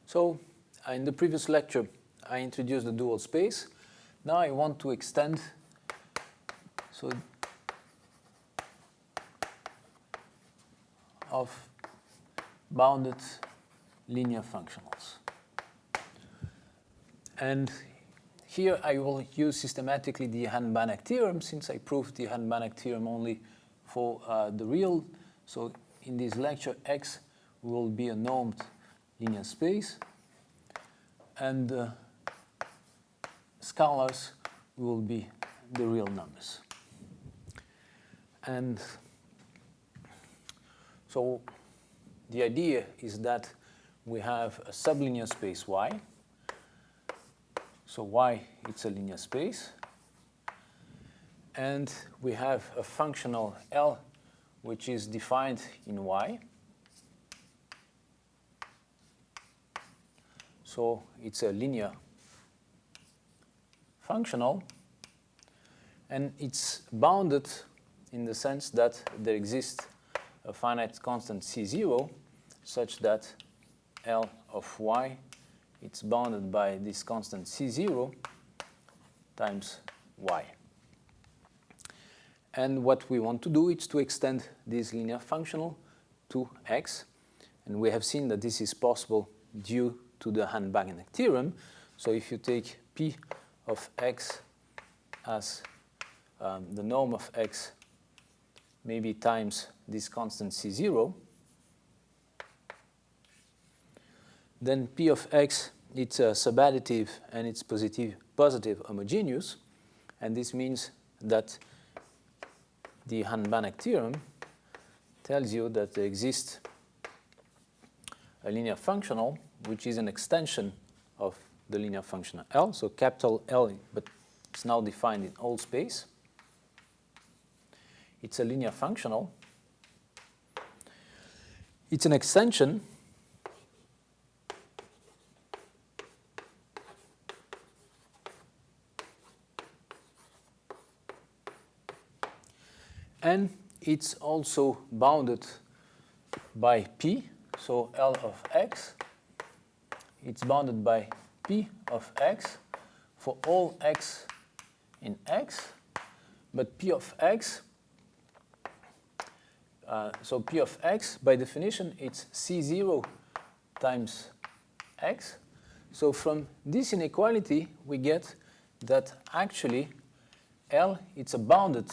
So in the previous lecture, I introduced the dual space. Now I want to extend, so of bounded linear functionals. And here I will use systematically the Hahn-Banach theorem, since I proved the Hahn-Banach theorem only for the real. So in this lecture, X will be a normed linear space, and scalars will be the real numbers. And so the idea is that we have a sublinear space Y. So Y, it's a linear space. And we have a functional L, which is defined in Y. So it's a linear functional. And it's bounded in the sense that there exists a finite constant C0 such that L of Y, it's bounded by this constant C0 times Y. And what we want to do is to extend this linear functional to X. And we have seen that this is possible due to the Hahn-Banach theorem. So if you take P of X as the norm of X, maybe times this constant C0, then P of X, it's subadditive and it's positive homogeneous. And this means that the Hahn-Banach theorem tells you that there exists a linear functional which is an extension of the linear functional L. So capital L, but it's now defined in all space. It's a linear functional. It's an extension and it's also bounded by P. So L of X, it's bounded by P of X for all X in X. But P of X, so P of X, by definition, it's C0 times X. So from this inequality, we get that actually L, it's a bounded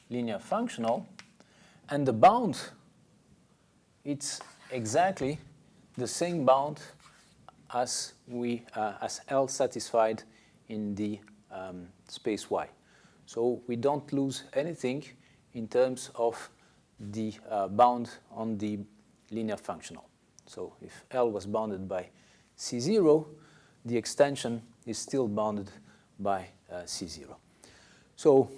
linear functional, and the bound, it's exactly the same bound as as L satisfied in the space Y. So we don't lose anything in terms of the bound on the linear functional. So if L was bounded by C0, the extension is still bounded by C0. So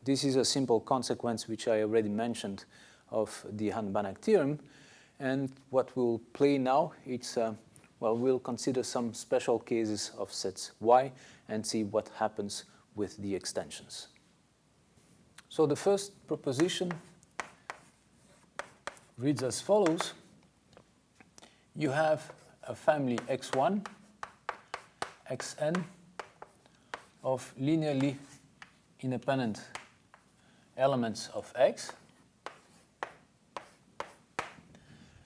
this is a simple consequence which I already mentioned of the Hahn-Banach theorem. And what we'll play now, it's, well, we'll consider some special cases of sets Y and see what happens with the extensions. So the first proposition reads as follows. You have a family X1, Xn of linearly independent elements of X.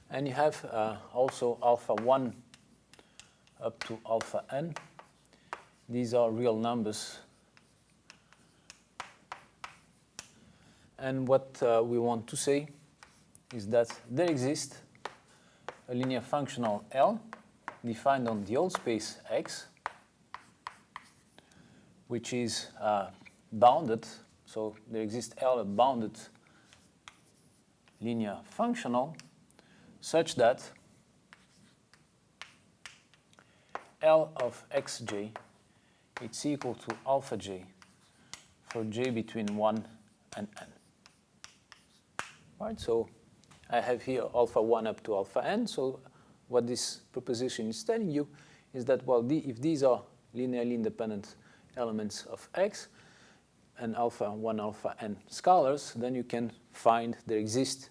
And you have also alpha 1 up to alpha n. These are real numbers. And what we want to say is that there exists a linear functional L defined on the whole space X, which is bounded. So there exists L, a bounded linear functional, such that L of xj, it's equal to alpha j for j between 1 and n. Right, so I have here alpha 1 up to alpha n. So what this proposition is telling you is that, well, if these are linearly independent elements of X and alpha 1, alpha n scalars, then you can find there exists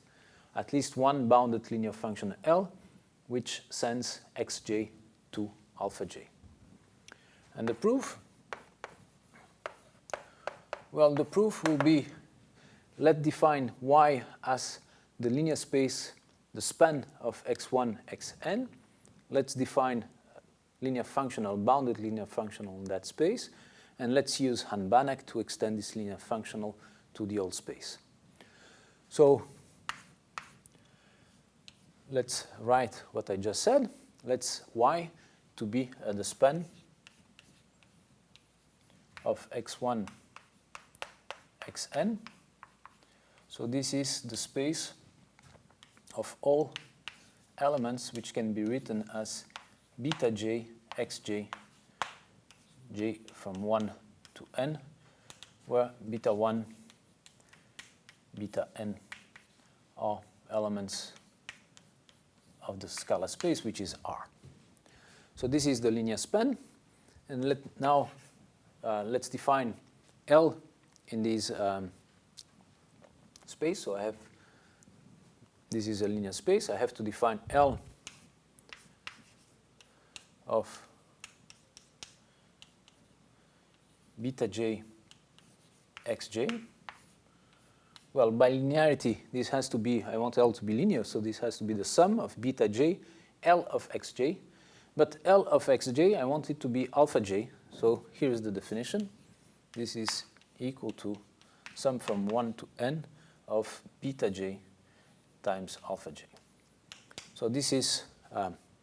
at least one bounded linear function L, which sends xj to alpha j. And the proof? Well, the proof will be, let's define Y as the linear space, the span of x1, xn. Let's define linear functional, bounded linear functional in that space. And let's use Hahn-Banach to extend this linear functional to the whole space. So let's write what I just said. Let's Y to be the span of x1, xn. So this is the space of all elements which can be written as beta j, xj, j from 1 to n, where beta 1, beta n are elements of the scalar space, which is R. So this is the linear span. And let's define L in this space. So I have, this is a linear space. I have to define L of beta j, xj. Well, by linearity, this has to be, I want L to be linear, so this has to be the sum of beta j, L of xj. But L of xj, I want it to be alpha j. So here's the definition. This is equal to sum from 1 to n of beta j times alpha j. So this is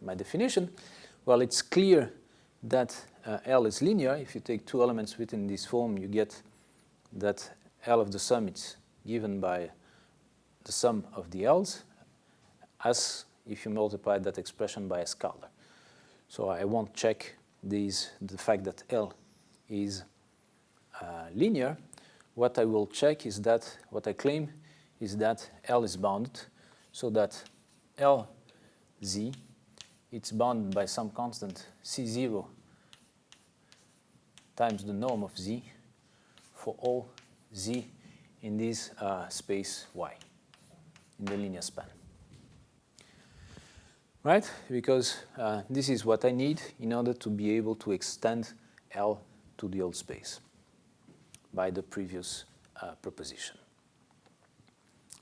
my definition. Well, it's clear that L is linear. If you take two elements written in this form, you get that L of the sum is given by the sum of the L's, as if you multiply that expression by a scalar. So I won't check the fact that L is linear. What I will check is that, what I claim is that L is bounded, so that Lz, it's bounded by some constant C0 times the norm of Z for all Z in this space Y, in the linear span. Right? Because this is what I need in order to be able to extend L to the whole space by the previous proposition.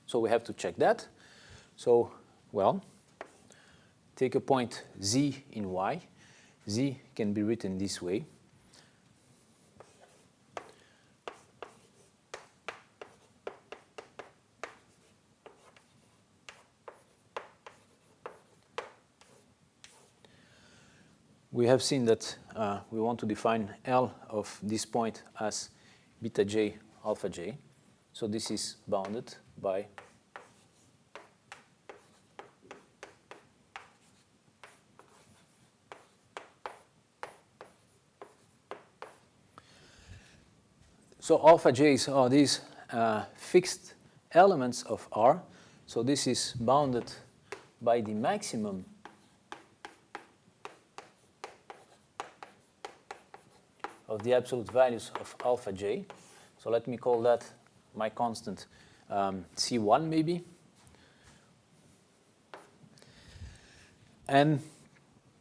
So we have to check that. So, well, take a point Z in Y. Z can be written this way. We have seen that we want to define L of this point as beta j, alpha j. So this is bounded by so alpha j's are these fixed elements of R. So this is bounded by the maximum of the absolute values of alpha j. So let me call that my constant C1 maybe. And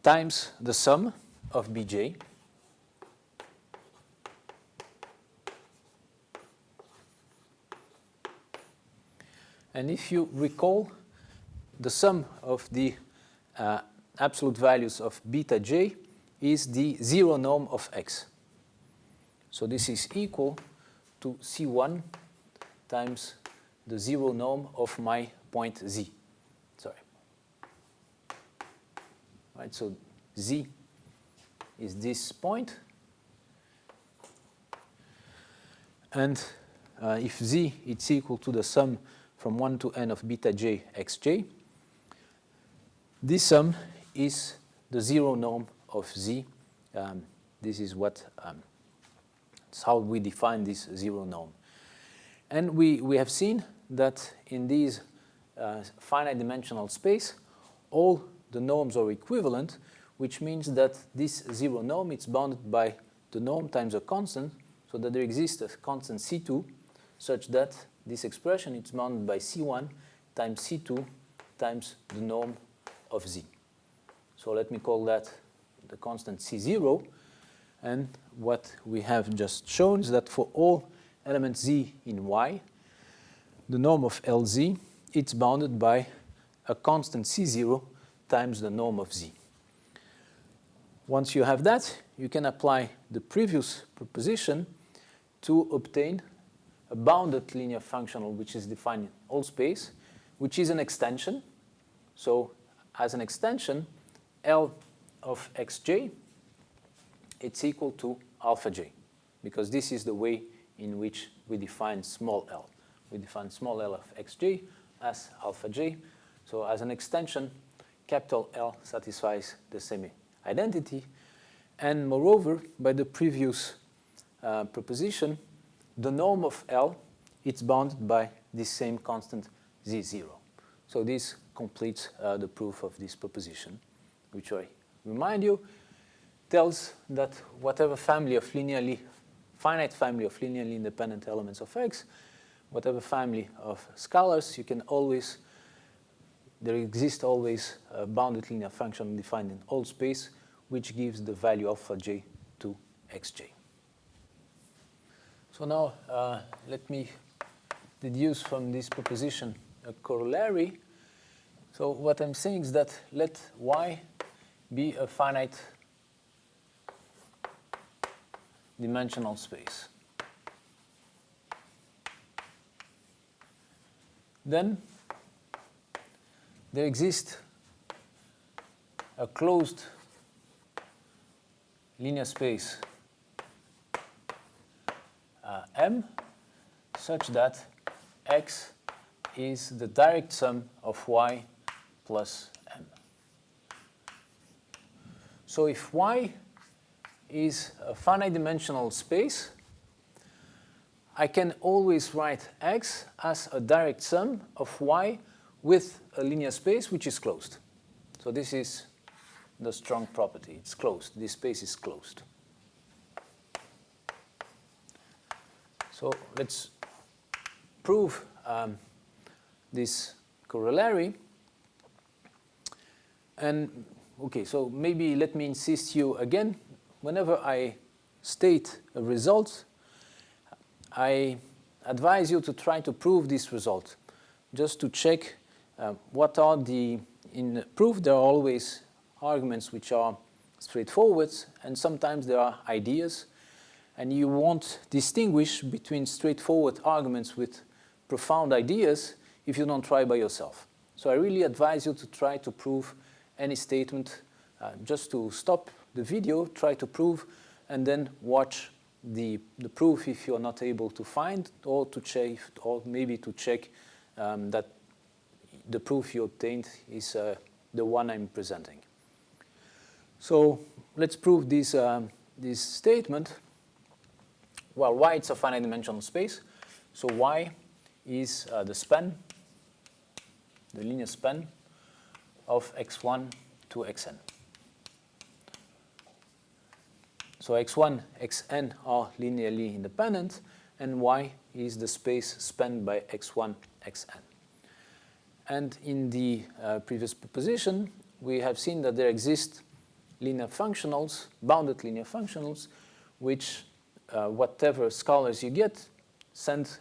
times the sum of bj. And if you recall, the sum of the absolute values of beta j is the zero norm of x. So this is equal to C1 times the zero norm of my point Z. Sorry. Right, so Z is this point. And if Z is equal to the sum from 1 to n of beta j xj, this sum is the zero norm of Z. This is what it's how we define this zero norm. And we have seen that in this finite dimensional space, all the norms are equivalent, which means that this zero norm is bounded by the norm times a constant, so that there exists a constant C2, such that this expression is bounded by C1 times C2 times the norm of Z. So let me call that the constant C0. And what we have just shown is that for all elements z in Y, the norm of LZ, it's bounded by a constant C0 times the norm of Z. Once you have that, you can apply the previous proposition to obtain a bounded linear functional which is defined in all space, which is an extension. So as an extension, L of xj, it's equal to alpha j, because this is the way in which we define small l. We define small l of xj as alpha j. So as an extension, capital L satisfies the same identity. And moreover, by the previous proposition, the norm of L, it's bounded by this same constant z0. So this completes the proof of this proposition, which I remind you tells that whatever finite family of linearly independent elements of X, whatever family of scalars, there exists always a bounded linear function defined in all space, which gives the value alpha j to xj. So now let me deduce from this proposition a corollary. So what I'm saying is that let Y be a finite dimensional space. Then there exists a closed linear space M such that X is the direct sum of Y plus M. So if Y is a finite dimensional space, I can always write X as a direct sum of Y with a linear space which is closed. So this is the strong property. It's closed. This space is closed. So let's prove this corollary. And okay, so maybe let me insist you again. Whenever I state a result, I advise you to try to prove this result, just to check what are in proof there are always arguments which are straightforward, and sometimes there are ideas, and you won't distinguish between straightforward arguments with profound ideas if you don't try by yourself. So I really advise you to try to prove any statement, just to stop the video, try to prove, and then watch the proof if you're not able to find, or to check, or maybe to check that the proof you obtained is the one I'm presenting. So let's prove this statement. Well, Y it's a finite dimensional space. So Y is the span, the linear span of x1 to xn. So x1, xn are linearly independent, and Y is the space spanned by x1, xn. And in the previous proposition, we have seen that there exist linear functionals, bounded linear functionals, which whatever scalars you get, send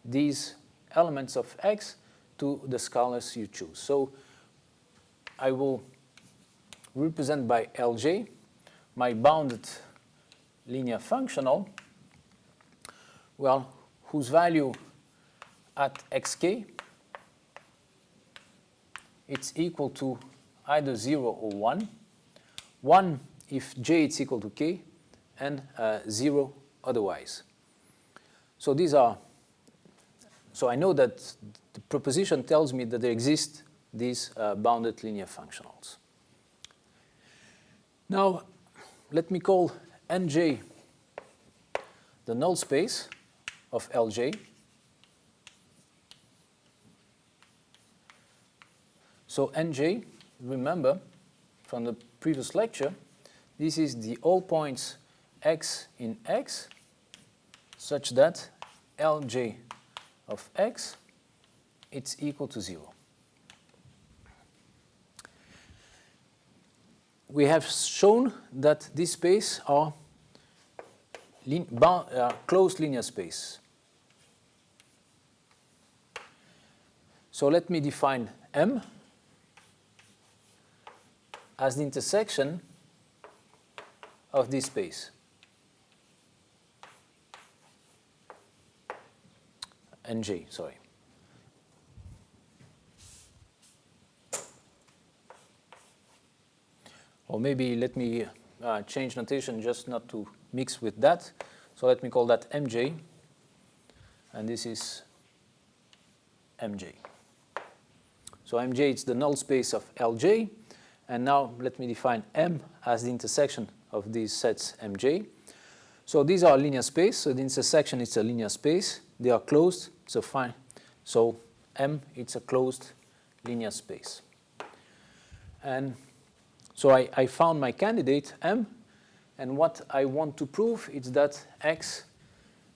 these elements of X to the scalars you choose. So I will represent by Lj my bounded linear functional, well, whose value at xk it's equal to either 0 or 1. 1 if j is equal to k, and 0 otherwise. So so I know that the proposition tells me that there exist these bounded linear functionals. Now, let me call Nj the null space of Lj. So Nj, remember from the previous lecture, this is the all points x in X such that Lj of X it's equal to 0. we have shown that this space are closed linear space. So let me define M as the intersection of this space. Nj, sorry. Or maybe let me change notation just not to mix with that. So let me call that Mj, and this is Mj. So Mj is the null space of Lj, and now let me define M as the intersection of these sets Mj. So these are linear space, so the intersection is a linear space. They are closed, so fine. So M, it's a closed linear space. And so I found my candidate M, and what I want to prove is that X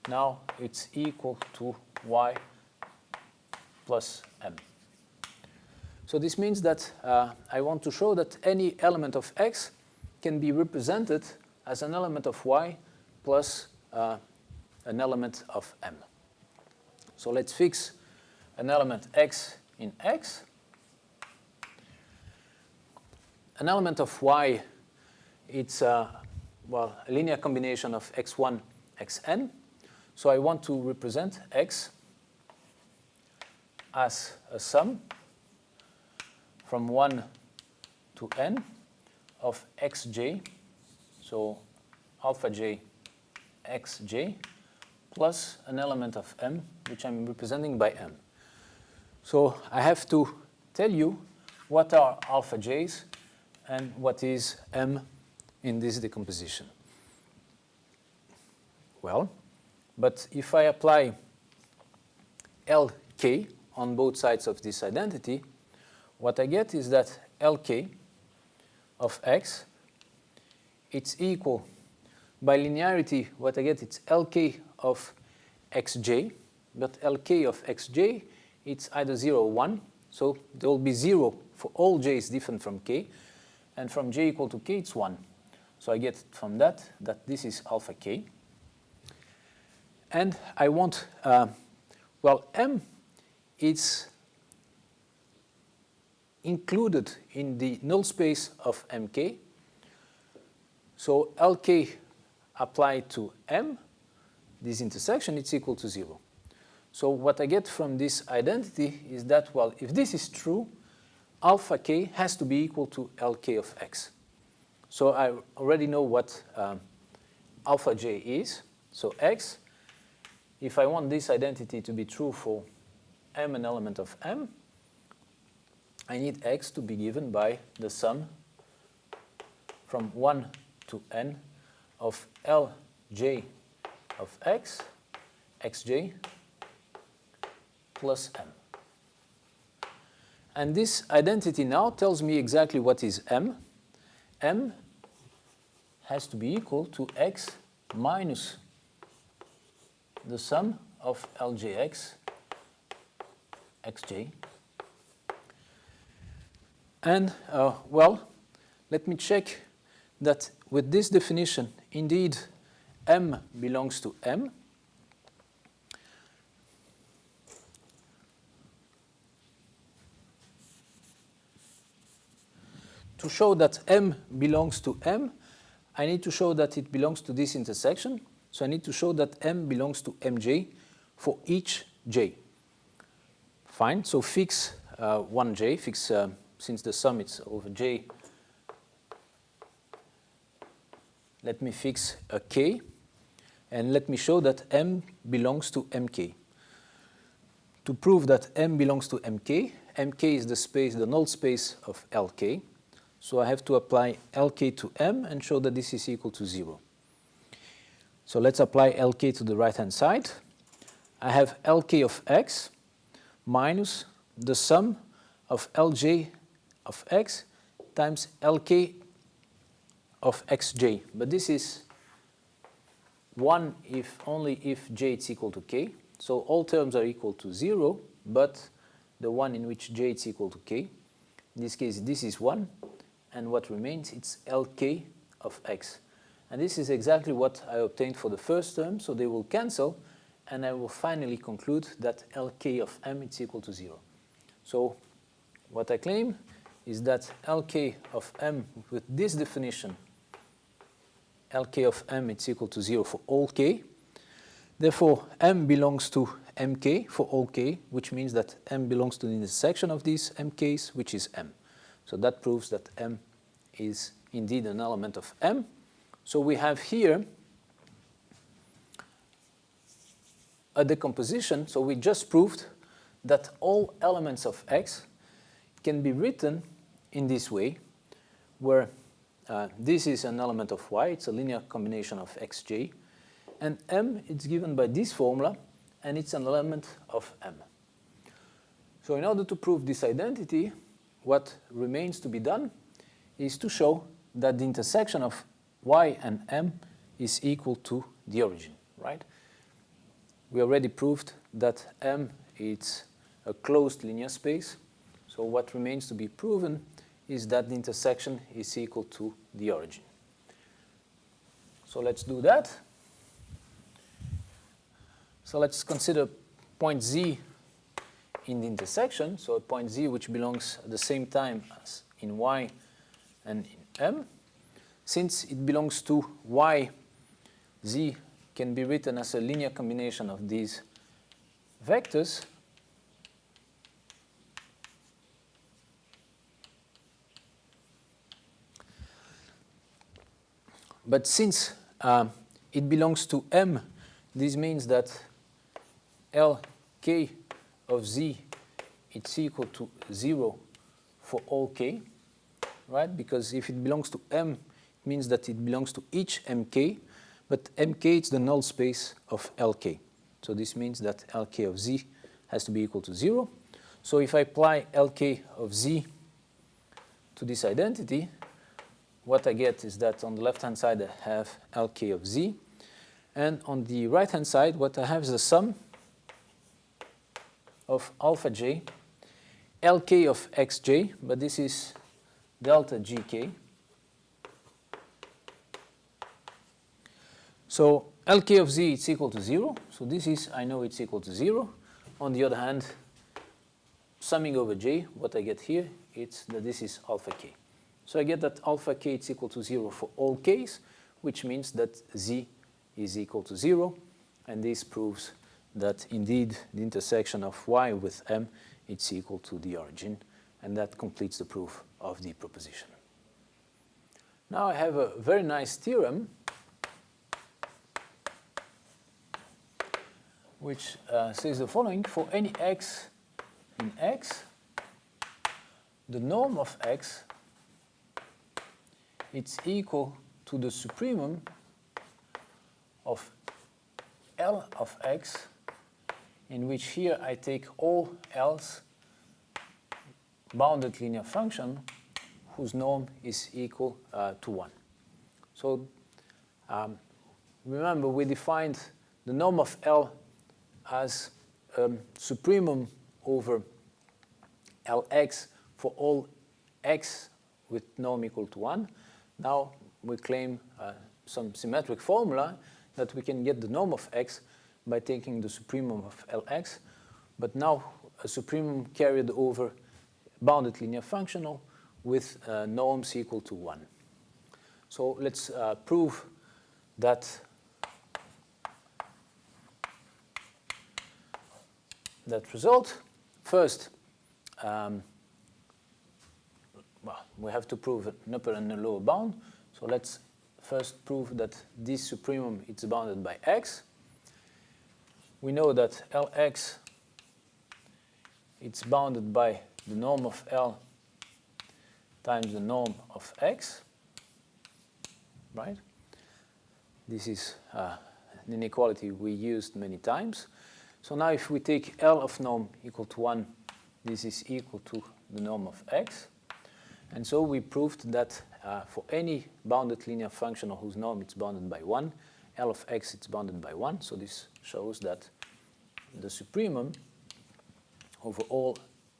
now it's equal to Y plus M. So this means that I want to show that any element of X can be represented as an element of Y plus an element of M. So let's fix an element X in X. An element of Y, it's well, a linear combination of x1, xn. So I want to represent X as a sum from 1 to n of xj, so alpha j xj, plus an element of m, which I'm representing by m. So I have to tell you what are alpha j's and what is m in this decomposition. Well, but if I apply Lk on both sides of this identity, what I get is that Lk of x, it's equal, by linearity, what I get is Lk of xj, but Lk of xj, it's either 0 or 1, so there will be 0 for all j's different from k, and from j equal to k, it's 1. So I get from that this is alpha k. And I want, well, m is included in the null space of mk. So Lk applied to m, this intersection, it's equal to 0. So what I get from this identity is that, well, if this is true, alpha k has to be equal to Lk of x. So I already know what alpha j is. So x, if I want this identity to be true for m an element of m, I need x to be given by the sum from 1 to n of Lj of x, xj, plus m. And this identity now tells me exactly what is m. M has to be equal to x minus the sum of Ljx, xj. And, well, let me check that with this definition, indeed, m belongs to m. To show that m belongs to m, I need to show that it belongs to this intersection. So I need to show that m belongs to mj for each j. Fine, so fix 1j, fix, since the sum is over j, let me fix a k, and let me show that m belongs to mk. To prove that m belongs to mk, mk is the space, the null space of Lk. So I have to apply Lk to m and show that this is equal to 0. So let's apply Lk to the right-hand side. I have Lk of x minus the sum of Lj of x times Lk of xj. But this is 1 if only if j is equal to k. So all terms are equal to 0, but the one in which j is equal to k. In this case, this is 1. and what remains, it's Lk of x. And this is exactly what I obtained for the first term, so they will cancel, and I will finally conclude that Lk of m is equal to 0. So what I claim is that Lk of m with this definition, Lk of m is equal to 0 for all k. Therefore, m belongs to mk for all k, which means that m belongs to the intersection of these mk's, which is m. So that proves that m is indeed an element of M. So we have here a decomposition. So we just proved that all elements of X can be written in this way, where this is an element of Y. It's a linear combination of Xj. And M is given by this formula, and it's an element of M. So in order to prove this identity, what remains to be done is to show that the intersection of Y and M is equal to the origin, right? We already proved that M is a closed linear space. So what remains to be proven is that the intersection is equal to the origin. So let's do that. So let's consider point Z in the intersection. So a point Z which belongs at the same time as in Y and in M. Since it belongs to Y, Z can be written as a linear combination of these vectors. But since it belongs to M, this means that Lk of Z is equal to 0 for all k, right? Because if it belongs to M, it means that it belongs to each mk, but mk is the null space of Lk. So this means that Lk of Z has to be equal to 0. So if I apply Lk of Z to this identity, what I get is that on the left-hand side I have Lk of Z, and on the right-hand side what I have is the sum of alpha j, Lk of xj, but this is delta gk. So Lk of Z is equal to 0, so this is, I know it's equal to 0. On the other hand, summing over j, what I get here, it's that this is alpha k. So I get that alpha k is equal to 0 for all k's, which means that Z is equal to 0, and this proves that indeed the intersection of Y with M is equal to the origin, and that completes the proof of the proposition. Now I have a very nice theorem which says the following: for any x in X, the norm of X it's equal to the supremum of L of X, in which here I take all L's bounded linear function whose norm is equal to 1. So remember, we defined the norm of L as supremum over Lx for all x with norm equal to 1. Now we claim some symmetric formula that we can get the norm of x by taking the supremum of Lx, but now a supremum carried over bounded linear functional with norms equal to 1. So let's prove that result. First, well, we have to prove an upper and a lower bound. So let's first prove that this supremum is bounded by x. We know that Lx it's bounded by the norm of L times the norm of x, right? This is an inequality we used many times. So now if we take L of norm equal to 1, this is equal to the norm of x. And so we proved that for any bounded linear function whose norm is bounded by 1, L of x is bounded by 1. So this shows that the supremum over all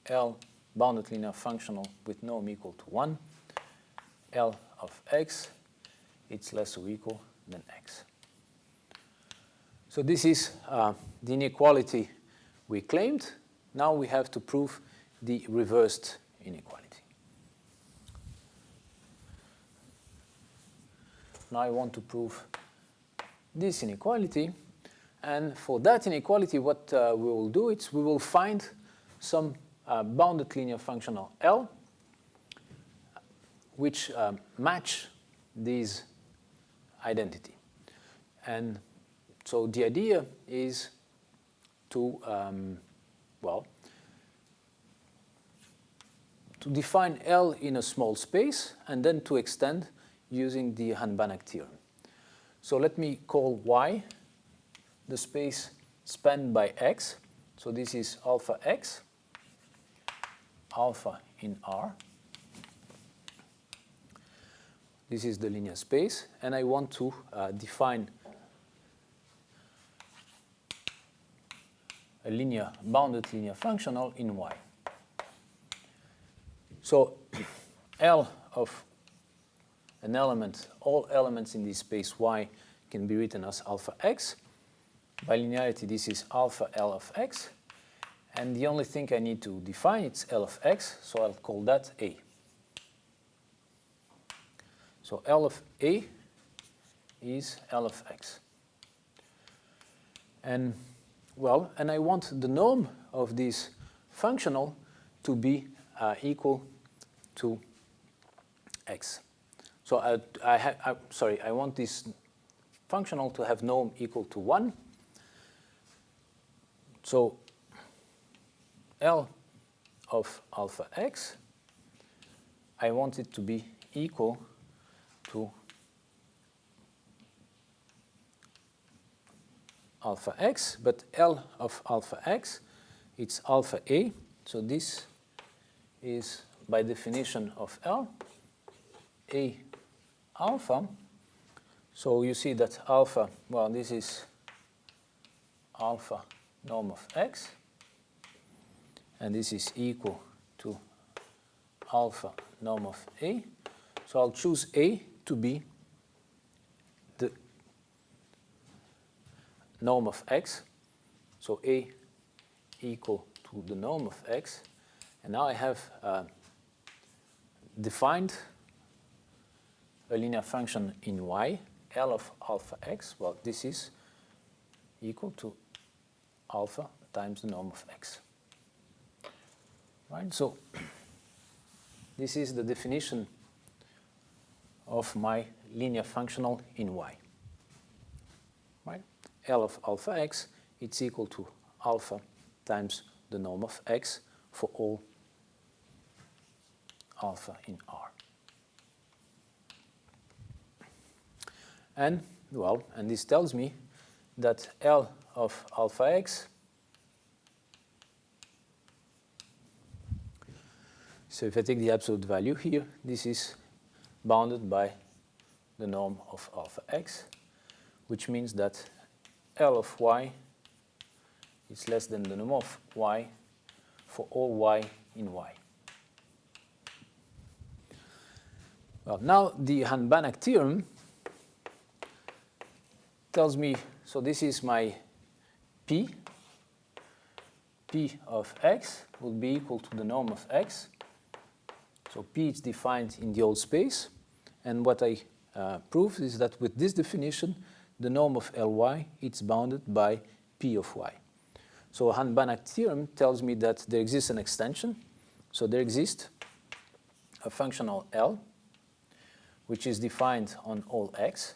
L bounded linear functional with norm equal to 1 L of x, it's less or equal than x. So this is the inequality we claimed. Now we have to prove the reversed inequality. Now I want to prove this inequality. And for that inequality, what we will do is we will find some bounded linear functional L which match this identity. And so the idea is to, to define L in a small space and then to extend using the Hahn-Banach theorem. So let me call Y the space spanned by X. So this is alpha X, alpha in R. This is the linear space, and I want to define a bounded linear functional in Y. So L of an element, all elements in this space Y can be written as alpha X. By linearity, this is alpha L of X. And the only thing I need to define is L of X, so I'll call that A. So L of A is L of X. And I want the norm of this functional to be equal to X. So I want this functional to have norm equal to 1. So L of alpha X, I want it to be equal to alpha X, but L of alpha X, it's alpha A. So this is, by definition of L, A alpha. So you see that alpha, this is alpha norm of X, and this is equal to alpha norm of A. So I'll choose A to be the norm of X. So A equal to the norm of X. And now I have defined a linear function in Y, L of alpha X. Well, this is equal to alpha times the norm of X. Right? So this is the definition of my linear functional in Y. Right? L of alpha X, it's equal to alpha times the norm of X for all alpha in R. And this tells me that L of alpha X, so if I take the absolute value here, this is bounded by the norm of alpha X, which means that L of Y is less than the norm of Y for all Y in Y. Well, now the Hahn-Banach theorem tells me, so this is my P. P of X will be equal to the norm of X. So P is defined in the old space. And what I proved is that with this definition, the norm of Ly, it's bounded by P of Y. So Hahn-Banach theorem tells me that there exists an extension. So there exists a functional L, which is defined on all X.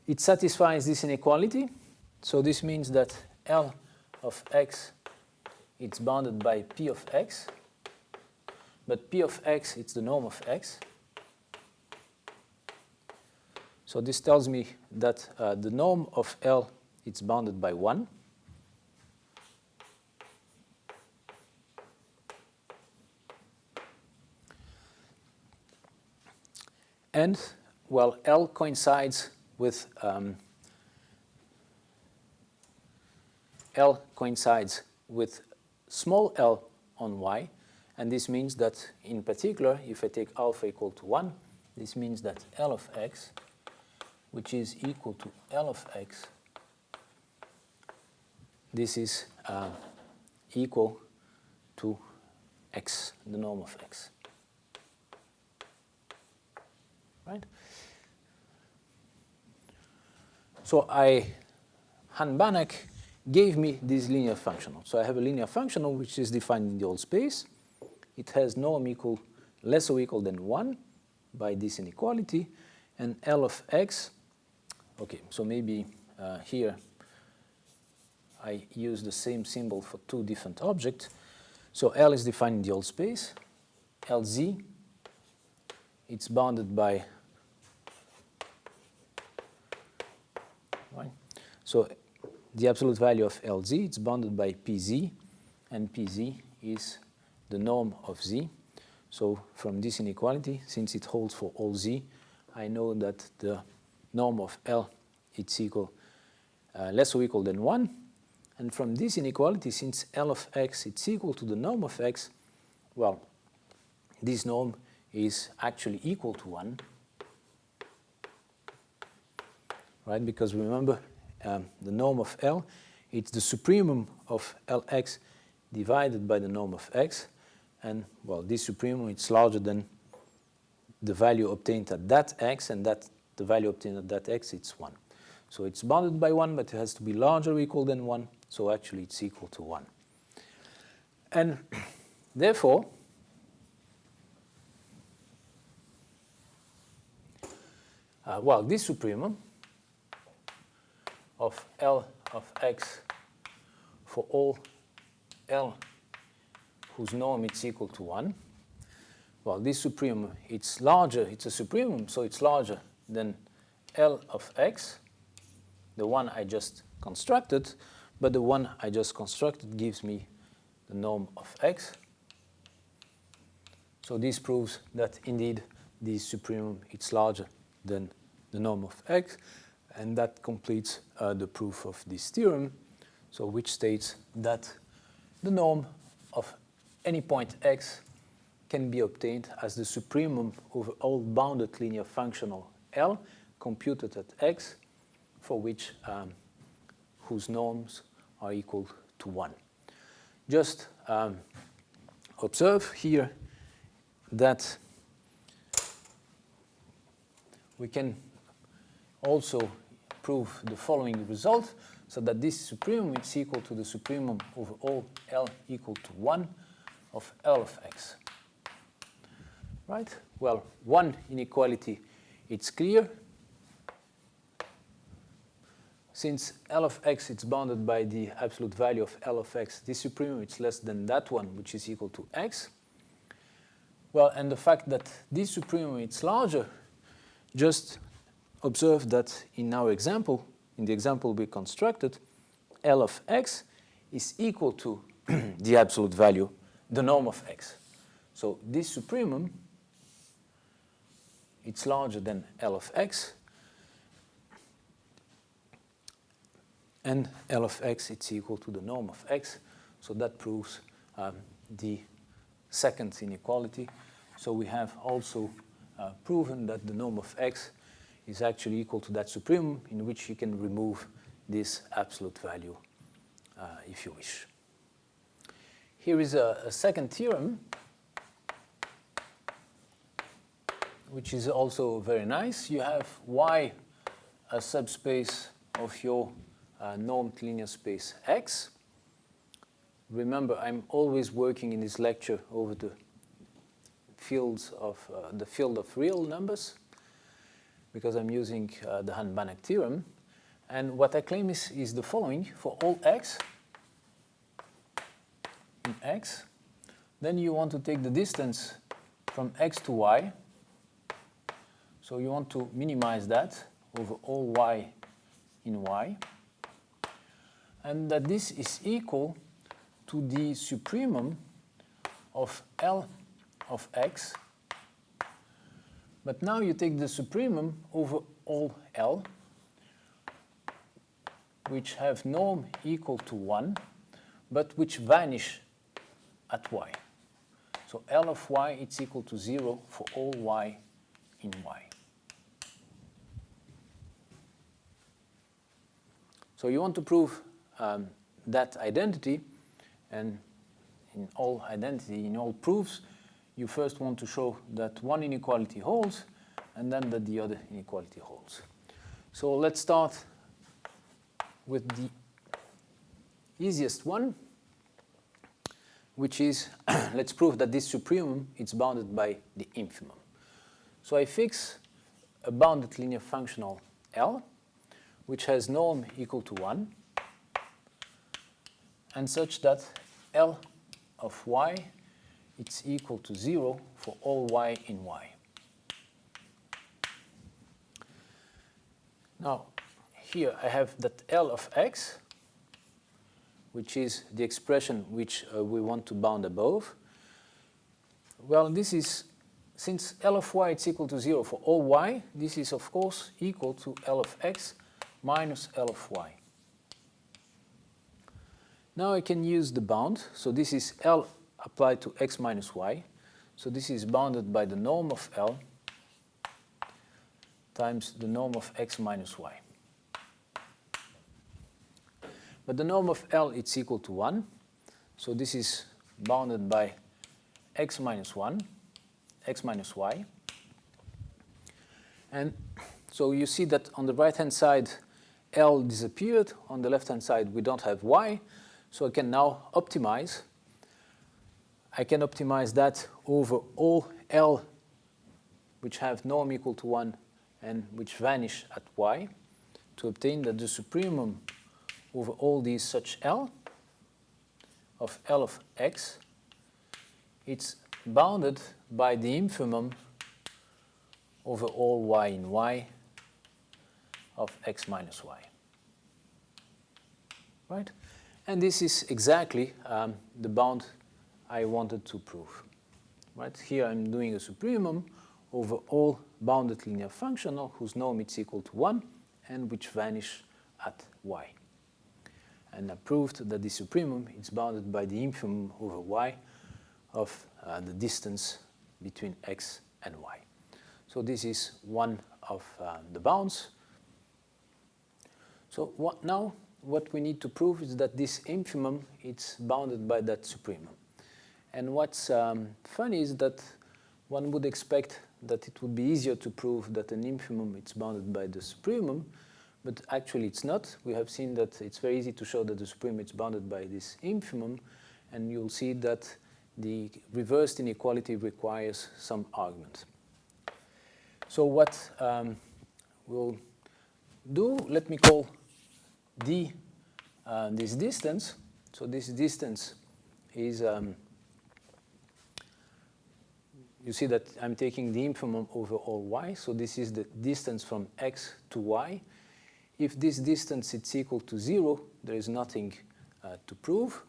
It satisfies this inequality. So this means that L of X, it's bounded by P of X. But P of X, it's the norm of X. So this tells me that the norm of L, it's bounded by 1. And, well, L coincides with small l on Y, And this means that, in particular, if I take alpha equal to 1, this means that L of x, which is equal to L of x, this is equal to x, the norm of x. Right? So Han-Banach gave me this linear functional. So I have a linear functional which is defined in the old space. It has norm equal, less or equal than 1 by this inequality, and L of x, okay, so maybe here I use the same symbol for two different objects. So L is defined in the old space. Lz, it's bounded by, right? So the absolute value of Lz, it's bounded by Pz, and Pz is the norm of z. So from this inequality, since it holds for all z, I know that the norm of L, it's equal, less or equal than 1. And from this inequality, since L of x, it's equal to the norm of x, well, this norm is actually equal to 1, right? Because remember, the norm of L, it's the supremum of Lx divided by the norm of x. And, well, this supremum, it's larger than the value obtained at that x, and that the value obtained at that x, it's 1. So it's bounded by 1, but it has to be larger or equal than 1. So actually, it's equal to 1. And therefore, well, this supremum of L of x for all L whose norm is equal to 1, well, this supremum, it's larger, it's a supremum, so it's larger than L of x, the one I just constructed, but the one I just constructed gives me the norm of x. So this proves that indeed this supremum, it's larger than the norm of x, and that completes the proof of this theorem, so which states that the norm of any point x can be obtained as the supremum over all bounded linear functional L computed at x, for which whose norms are equal to 1. Just observe here that we can also prove the following result, so that this supremum is equal to the supremum over all L equal to 1 of L of x. Right? Well, one inequality, it's clear. Since L of x, it's bounded by the absolute value of L of x, this supremum, it's less than that one, which is equal to x. Well, and the fact that this supremum, it's larger, just observe that in our example, in the example we constructed, L of x is equal to the absolute value, the norm of x. So this supremum, it's larger than L of x, and L of x, it's equal to the norm of x. So that proves the second inequality. So we have also proven that the norm of x is actually equal to that supremum, in which you can remove this absolute value if you wish. Here is a second theorem, which is also very nice. You have Y a subspace of your normed linear space X. Remember, I'm always working in this lecture over the fields of the field of real numbers, because I'm using the Han-Banach theorem. And what I claim is the following: for all x in X, then you want to take the distance from X to Y. So you want to minimize that over all Y in Y. And that this is equal to the supremum of L of x. But now you take the supremum over all L, which have norm equal to 1, but which vanish at y. So L of y is equal to 0 for all y in y. So you want to prove that identity, and in all identity, in all proofs, you first want to show that one inequality holds, and then that the other inequality holds. So let's start with the easiest one, which is, let's prove that this supremum is bounded by the infimum. So I fix a bounded linear functional L, which has norm equal to 1, and such that L of y is equal to 0 for all y in y. Now, here I have that L of x, which is the expression which we want to bound above. Well, this is, since L of y is equal to 0 for all y, this is of course equal to L of x minus L of y. Now I can use the bound. So this is L applied to x minus y. So this is bounded by the norm of L times the norm of x minus y. But the norm of L is equal to 1. So this is bounded by x minus 1, x minus y. And so you see that on the right-hand side, L disappeared. On the left-hand side, we don't have y. So I can now optimize. I can optimize that over all L which have norm equal to 1 and which vanish at y to obtain that the supremum over all these such L of L of x, it's bounded by the infimum over all y in y of x minus y. Right? And this is exactly the bound I wanted to prove. Right? Here I'm doing a supremum over all bounded linear functional whose norm is equal to 1 and which vanish at y. And I proved that the supremum is bounded by the infimum over y of the distance between x and y. So this is one of the bounds. So what we need to prove is that this infimum is bounded by that supremum. And what's funny is that one would expect that it would be easier to prove that an infimum is bounded by the supremum, but actually it's not. We have seen that it's very easy to show that the supremum is bounded by this infimum, and you'll see that the reversed inequality requires some argument. So what we'll do, let me call d this distance. So this distance is, you see that I'm taking the infimum over all y, so this is the distance from x to y. If this distance is equal to 0, there is nothing to prove,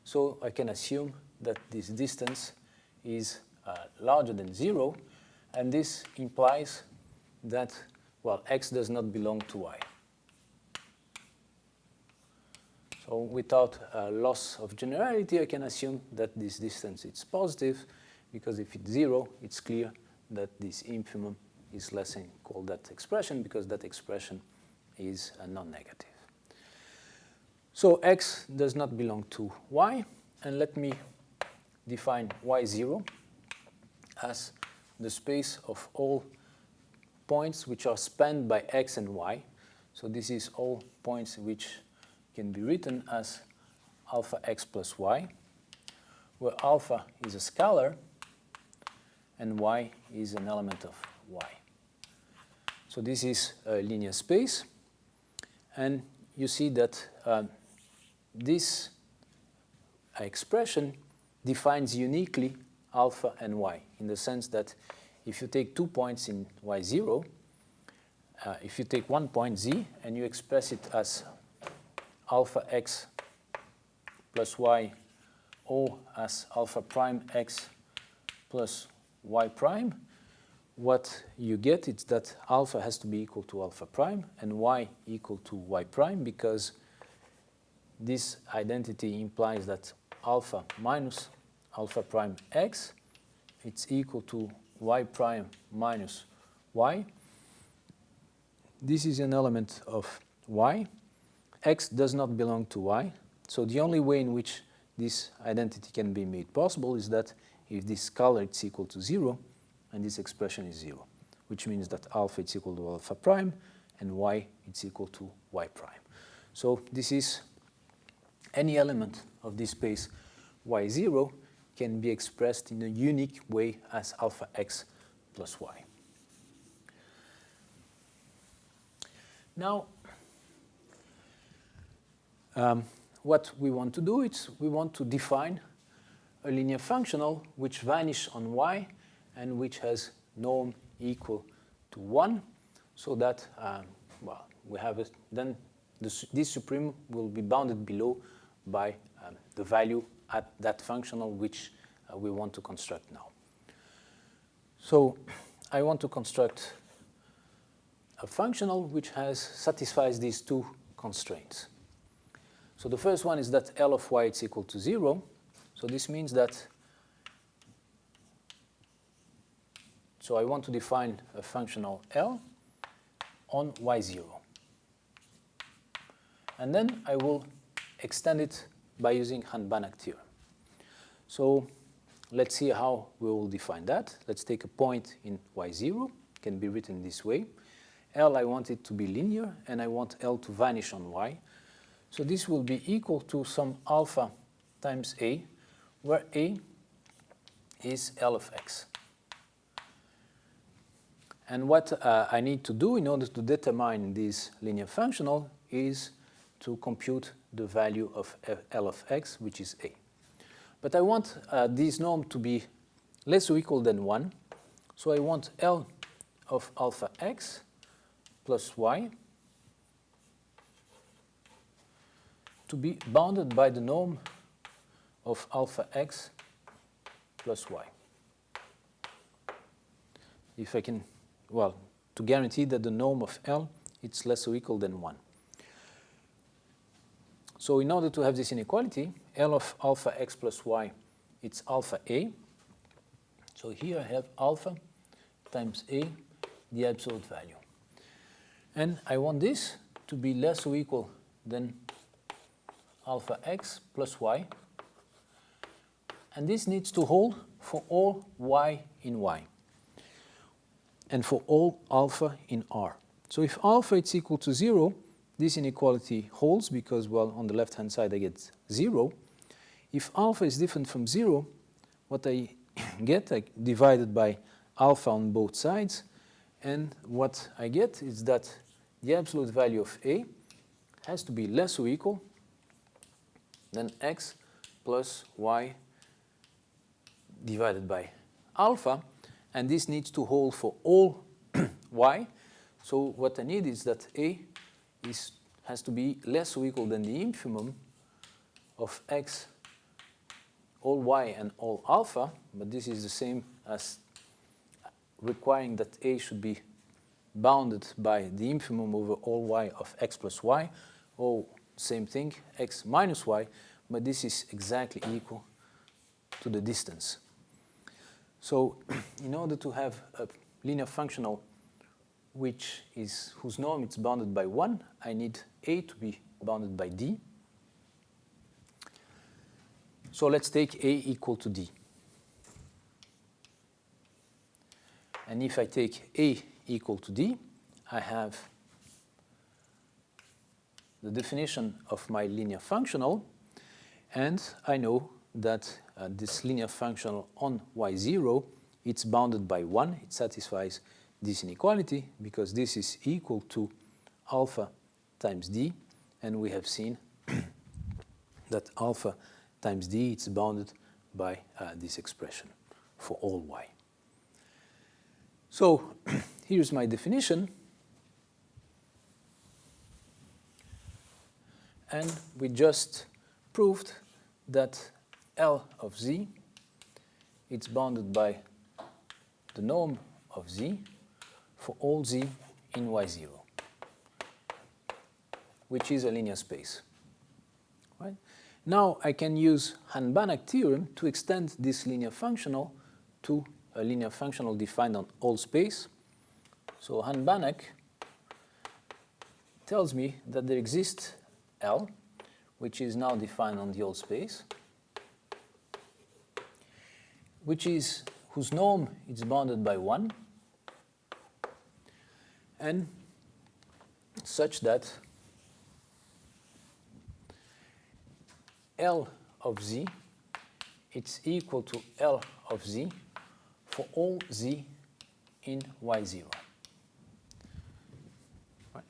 so I can assume that this distance is larger than 0, and this implies that, well, x does not belong to y. So without loss of generality, I can assume that this distance is positive, because if it's 0, it's clear that this infimum is less than equal to that expression, because that expression is non-negative. So x does not belong to y, and let me define y0 as the space of all points which are spanned by x and y. So this is all points which can be written as alpha x plus y, where alpha is a scalar and y is an element of y. So this is a linear space, and you see that this expression defines uniquely alpha and y, in the sense that if you take 2 points in y0, if you take 1 point z and you express it as alpha x plus y, or as alpha prime x plus y prime, what you get is that alpha has to be equal to alpha prime and y equal to y prime, because this identity implies that alpha minus alpha prime x it's equal to y prime minus y. This is an element of y. X does not belong to y. So the only way in which this identity can be made possible is that if this scalar is equal to 0, and this expression is 0, which means that alpha is equal to alpha prime, and y is equal to y prime. So this is any element of this space y0 can be expressed in a unique way as alpha x plus y. Now, what we want to do is we want to define a linear functional which vanishes on y and which has norm equal to 1, so that, well, we have it, then this supreme will be bounded below by the value at that functional which we want to construct now. So I want to construct a functional which satisfies these two constraints. So the first one is that L of y is equal to 0. So this means that, so I want to define a functional L on y0. And then I will extend it by using Hahn-Banach theorem. So let's see how we will define that. Let's take a point in y0. It can be written this way. L, I want it to be linear, and I want L to vanish on y. So this will be equal to some alpha times a, where a is L of x. And what I need to do in order to determine this linear functional is to compute the value of L of x, which is a. But I want this norm to be less or equal than 1. So I want L of alpha x plus y to be bounded by the norm of alpha x plus y. If I can, well, to guarantee that the norm of L it's less or equal than 1. So in order to have this inequality, L of alpha x plus y, it's alpha a. So here I have alpha times a, the absolute value. And I want this to be less or equal than alpha x plus y. And this needs to hold for all y in y and for all alpha in R. So if alpha is equal to 0, this inequality holds because, well, on the left-hand side I get 0. If alpha is different from 0, what I get, I divided by alpha on both sides, and what I get is that the absolute value of a has to be less or equal than x plus y divided by alpha, and this needs to hold for all y. So what I need is that a has to be less or equal than the infimum of x, all y, and all alpha, but this is the same as requiring that a should be bounded by the infimum over all y of x plus y, or same thing, x minus y, but this is exactly equal to the distance. So in order to have a linear functional whose norm is bounded by 1, I need a to be bounded by d. So let's take a equal to d. And if I take a equal to d, I have the definition of my linear functional, and I know that this linear functional on y0, it's bounded by 1. It satisfies this inequality because this is equal to alpha times d, and we have seen that alpha times d it's bounded by this expression for all y. So here's my definition, and we just proved that L of z it's bounded by the norm of z for all z in y0, which is a linear space. Right? Now I can use Hahn-Banach theorem to extend this linear functional to a linear functional defined on all space. So Han Banach tells me that there exists L, which is now defined on the whole space, whose norm is bounded by 1, and such that L of z it's equal to L of z for all z in y0. Right.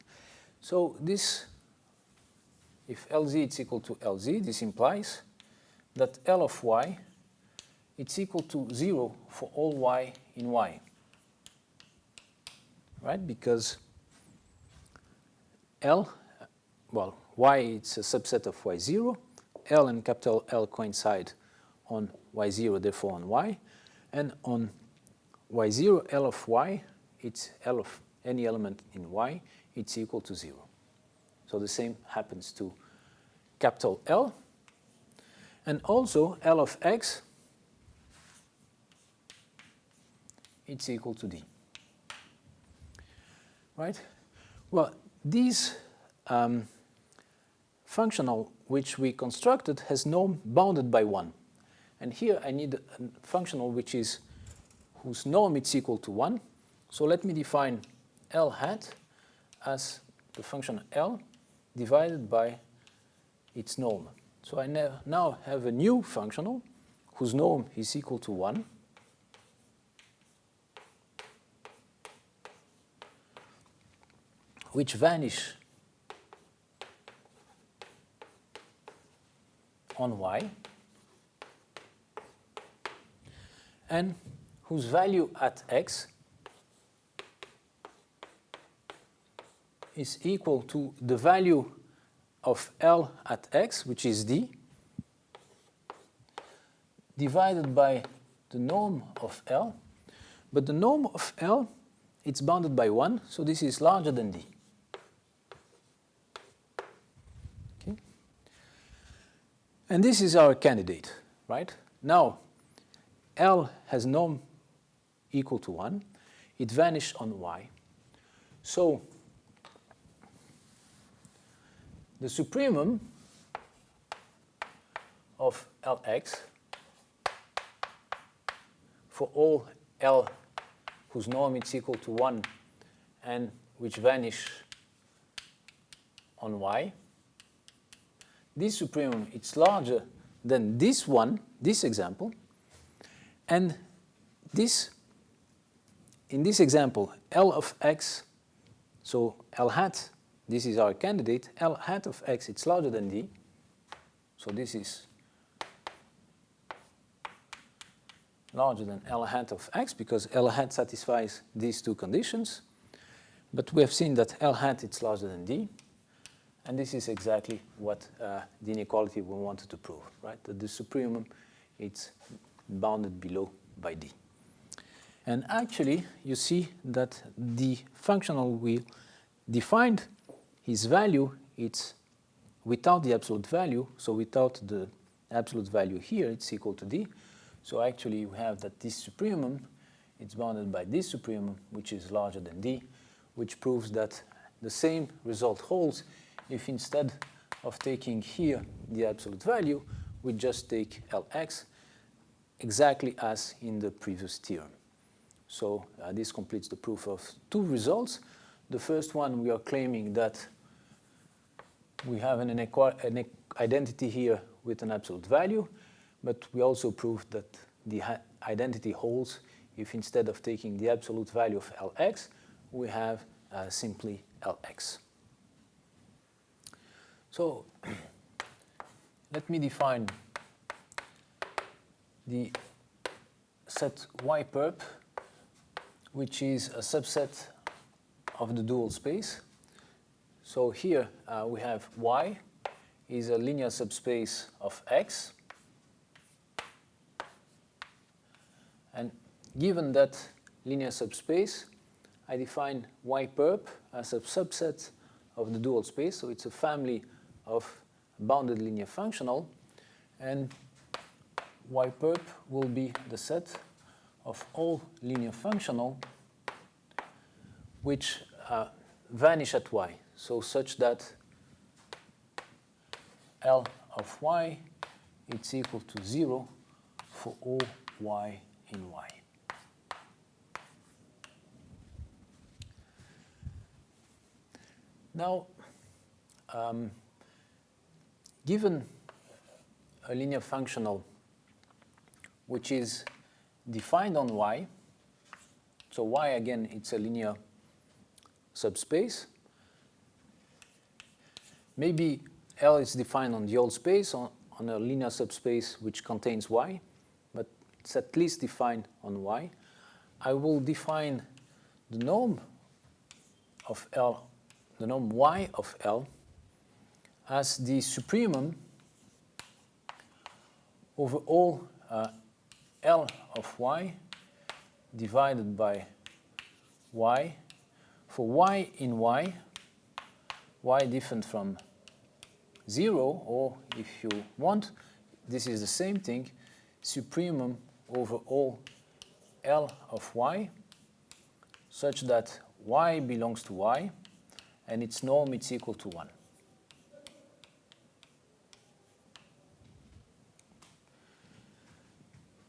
So this, if Lz is equal to Lz, this implies that L of y it's equal to 0 for all y in y. Right? Because L, well, y it's a subset of y0. L and capital L coincide on y0, therefore on y. And on y0, L of y, it's L of any element in y, it's equal to 0. So the same happens to capital L. And also L of x, it's equal to d. Right? Well, these functional which we constructed has norm bounded by 1. And here I need a functional whose norm is equal to 1. So let me define L hat as the function L divided by its norm. So I now have a new functional whose norm is equal to 1. Which vanish on y, and whose value at x is equal to the value of L at x, which is d, divided by the norm of L. But the norm of L, it's bounded by 1, so this is larger than d. And this is our candidate, right? Now, L has norm equal to 1. It vanished on y. So, the supremum of Lx for all L whose norm is equal to 1 and which vanish on y, this supremum it's larger than this one, this example, and this, in this example, L of x, so L hat, this is our candidate, L hat of x, it's larger than d, so this is larger than L hat of x because L hat satisfies these two conditions, but we have seen that L hat it's larger than d. And this is exactly what the inequality we wanted to prove, right? That the supremum, it's bounded below by d. And actually, you see that the functional we defined, his value, it's without the absolute value, so without the absolute value here, it's equal to d. So actually, you have that this supremum, it's bounded by this supremum, which is larger than d, which proves that the same result holds if instead of taking here the absolute value, we just take Lx exactly as in the previous theorem. So this completes the proof of two results. The first one, we are claiming that we have an identity here with an absolute value, but we also proved that the identity holds if instead of taking the absolute value of Lx, we have simply Lx. So let me define the set Y perp, which is a subset of the dual space. So here we have Y is a linear subspace of X. And given that linear subspace, I define Y perp as a subset of the dual space. So it's a family of bounded linear functional, and Y perp will be the set of all linear functional which vanish at y. So such that L of y is equal to 0 for all y in y. Now, given a linear functional which is defined on y, so y again it's a linear subspace, maybe L is defined on the whole space on a linear subspace which contains y, but it's at least defined on y. I will define the norm of L, the norm y of L, as the supremum over all L of y divided by y for y in y different from 0, or if you want, this is the same thing, supremum over all L of y, such that y belongs to y, and its norm is equal to 1.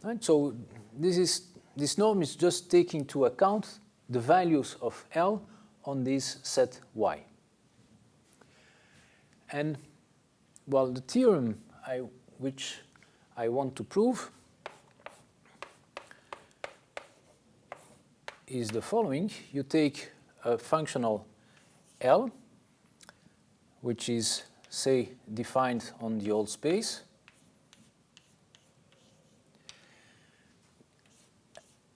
Right, so this norm is just taking into account the values of L on this set y. And well, the theorem which I want to prove is the following. You take a functional L, which is, say, defined on the whole space,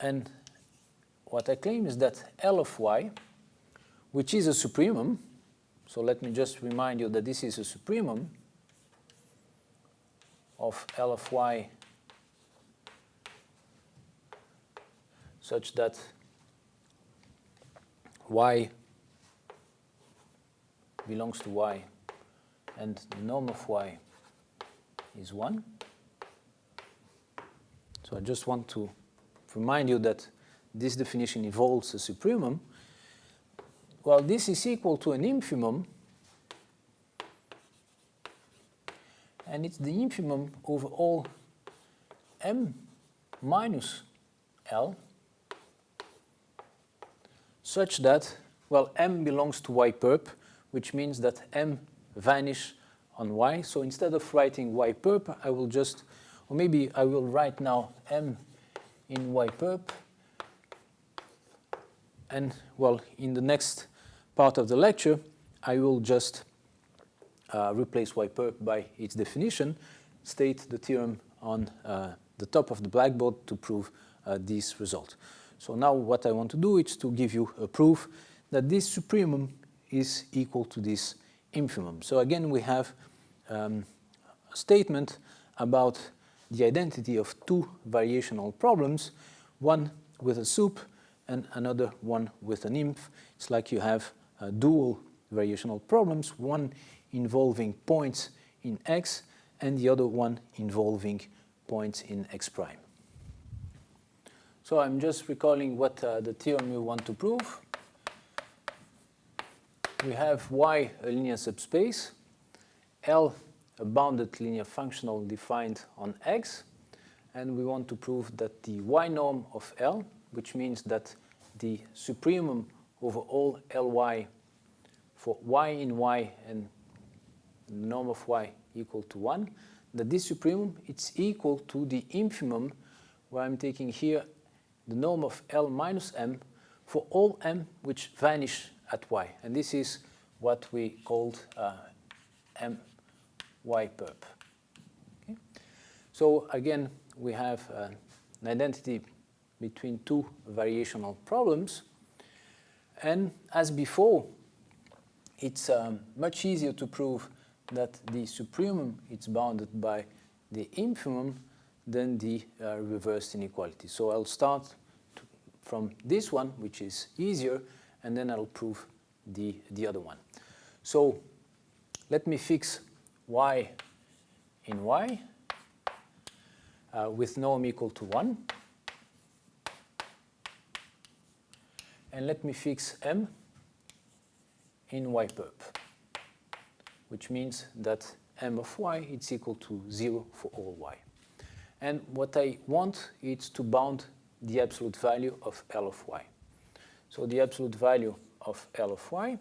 and what I claim is that L of y, which is a supremum, so let me just remind you that this is a supremum of L of y such that y belongs to y and the norm of y is 1. So I just want to remind you that this definition involves a supremum. Well, this is equal to an infimum, and it's the infimum over all m minus L, such that, well, m belongs to y perp, which means that m vanish on y. So instead of writing y perp, I will just, or maybe I will write now m in y perp, and, well, in the next part of the lecture, I will just replace y perp by its definition, state the theorem on the top of the blackboard to prove this result. So now what I want to do is to give you a proof that this supremum is equal to this infimum. So again, we have a statement about the identity of two variational problems, one with a sup and another one with an inf. It's like you have dual variational problems, one involving points in x and the other one involving points in x prime. So I'm just recalling what the theorem we want to prove. We have y a linear subspace, L a bounded linear functional defined on x, and we want to prove that the y norm of L, which means that the supremum over all Ly for y in y and the norm of y equal to 1, that this supremum it's equal to the infimum, where I'm taking here the norm of L minus m for all m which vanish at y. And this is what we called m y perp. Okay? So again, we have an identity between two variational problems. And as before, it's much easier to prove that the supremum is bounded by the infimum than the reversed inequality. So I'll start from this one, which is easier, and then I'll prove the other one. So let me fix y in y with norm equal to 1. and let me fix m in yperp, which means that m of y is equal to 0 for all y. And what I want is to bound the absolute value of L of y. So the absolute value of L of y,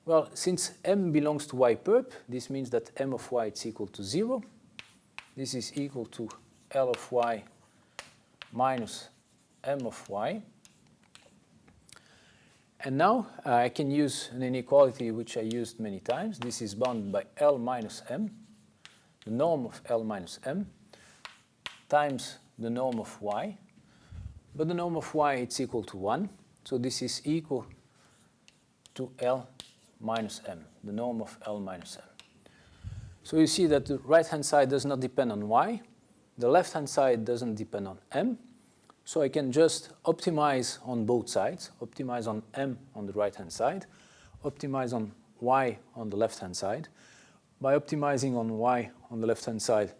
well, since m belongs to yperp, this means that m of y is equal to 0. This is equal to L of y minus m of y. And now I can use an inequality which I used many times. This is bounded by L minus m, the norm of L minus m, times the norm of y. But the norm of y is equal to 1. So this is equal to L minus m, the norm of L minus m. So you see that the right-hand side does not depend on y. The left-hand side doesn't depend on m. So I can just optimize on both sides, optimize on m on the right-hand side, optimize on y on the left-hand side. By optimizing on y on the left-hand side,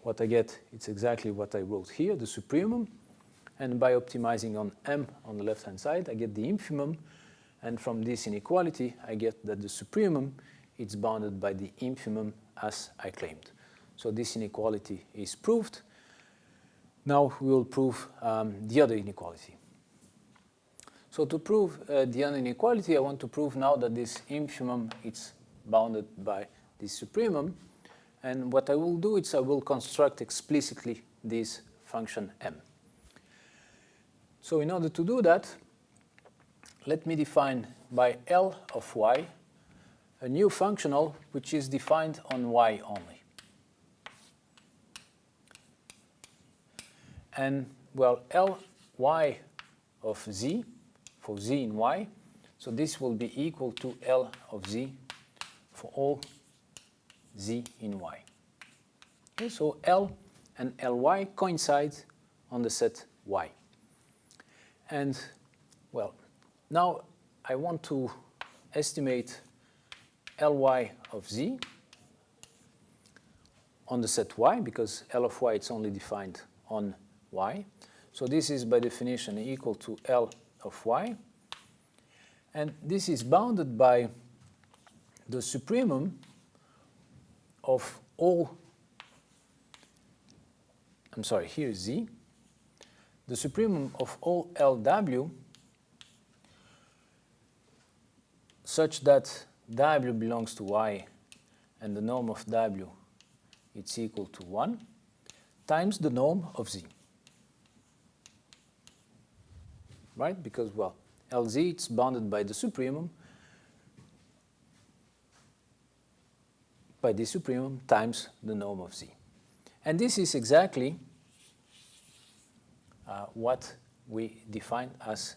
what I get, it's exactly what I wrote here, the supremum. And by optimizing on m on the left-hand side, I get the infimum. And from this inequality, I get that the supremum is bounded by the infimum as I claimed. So this inequality is proved. Now we will prove the other inequality. So to prove the other inequality, I want to prove now that this infimum is bounded by this supremum. And what I will do is I will construct explicitly this function m. So in order to do that, let me define by L of y a new functional which is defined on y only. And, well, Ly of z, for z in y, so this will be equal to L of z for all z in y. Okay, so L and Ly coincide on the set y. And, well, now I want to estimate Ly of z on the set y, because L of y is only defined on y. So this is by definition equal to L of y. And this is bounded by the supremum of all, I'm sorry, here is z, the supremum of all Lw such that w belongs to y and the norm of w is equal to 1 times the norm of z. Right? Because, well, Lz is bounded by the supremum, by the supremum times the norm of z. And this is exactly what we define as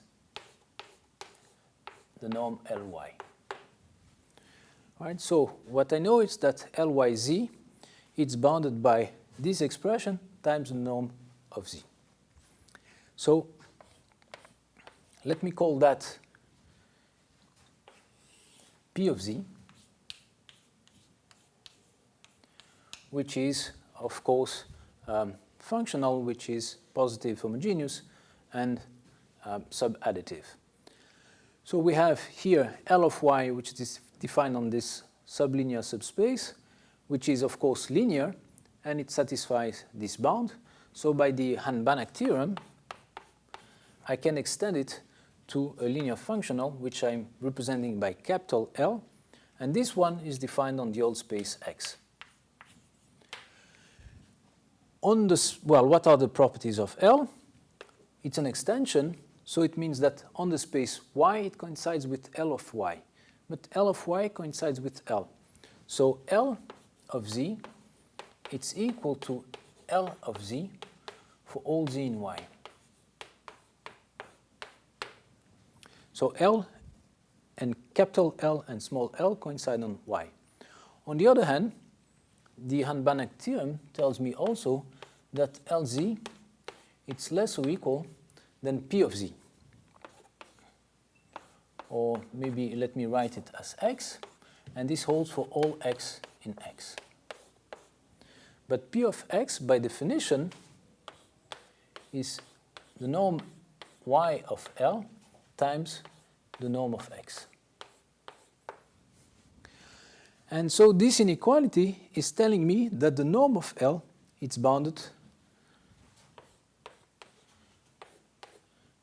the norm Ly. All right, so what I know is that Lyz is bounded by this expression times the norm of z. So let me call that P of z, which is, of course, functional, which is positive homogeneous and subadditive. So we have here L of y, which is defined on this sublinear subspace, which is, of course, linear, and it satisfies this bound. So by the Hahn-Banach theorem, I can extend it to a linear functional, which I'm representing by capital L, and this one is defined on the old space X. On this, well, what are the properties of L? It's an extension, so it means that on the space Y, it coincides with L of Y, but L of Y coincides with L. So L of Z, it's equal to L of Z for all Z in Y. So L and capital L and small l coincide on Y. On the other hand, the Hahn-Banach theorem tells me also that Lz it's less or equal than P of z. Or maybe let me write it as x, and this holds for all x in X. But P of x, by definition, is the norm y of L times the norm of x. And so this inequality is telling me that the norm of L is bounded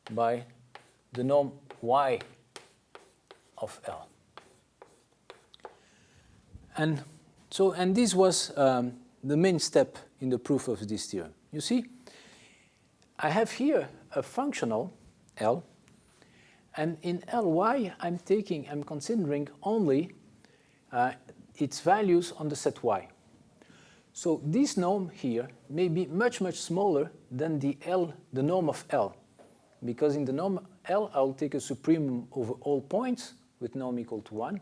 by the norm y of L. And this was the main step in the proof of this theorem. You see, I have here a functional L, and in Ly I'm considering only its values on the set Y. So this norm here may be much, much smaller than the norm of L, because in the norm L I'll take a supremum over all points with norm equal to 1,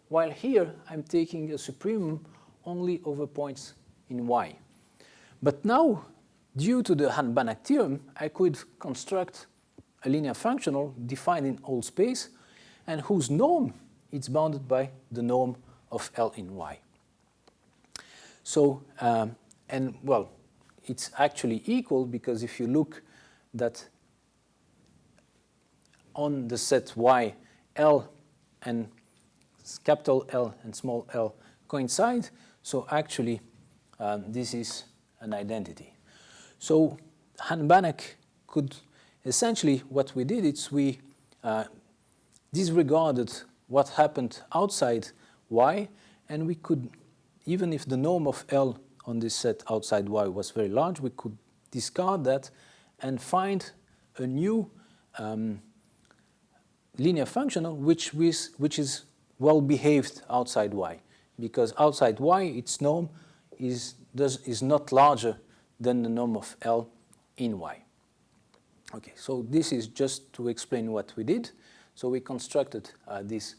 while here I'm taking a supremum only over points in Y. But now, due to the Hahn-Banach theorem, I could construct a linear functional defined in all space and whose norm is bounded by the norm of L in Y. So, well, it's actually equal because if you look that on the set Y, L and capital L and small l coincide, so actually this is an identity. So Hahn-Banach could essentially, what we did is we disregarded what happened outside Y, and we could, even if the norm of L on this set outside Y was very large, we could discard that and find a new linear functional which is well behaved outside Y, because outside Y its norm is not larger than the norm of L in Y. Okay, so this is just to explain what we did. So we constructed this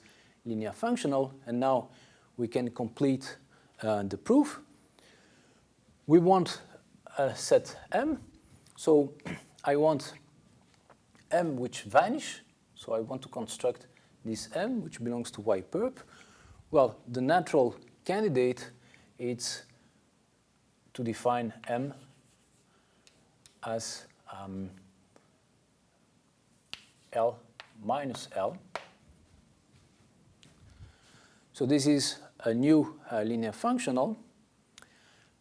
linear functional, and now we can complete the proof. We want a set M, so I want M which vanish, so I want to construct this M which belongs to Y perp. Well, the natural candidate is to define M as L minus L. So this is a new linear functional.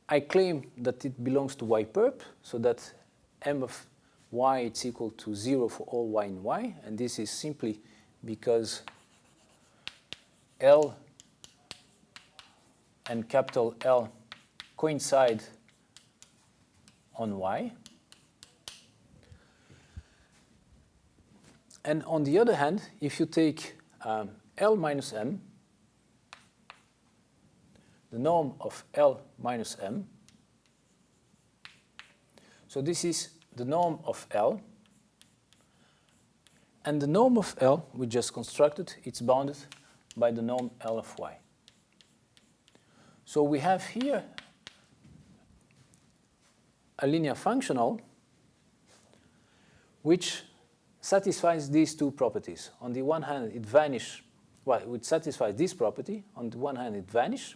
I claim that it belongs to Y perp, so that M of Y is equal to 0 for all Y in Y, and this is simply because L and capital L coincide on Y. And on the other hand, if you take L minus M, the norm of L minus M, so this is the norm of L, and the norm of L we just constructed, it's bounded by the norm L of Y. So we have here a linear functional which satisfies these two properties. On the one hand, it vanishes, well, it satisfies this property. On the one hand, it vanishes.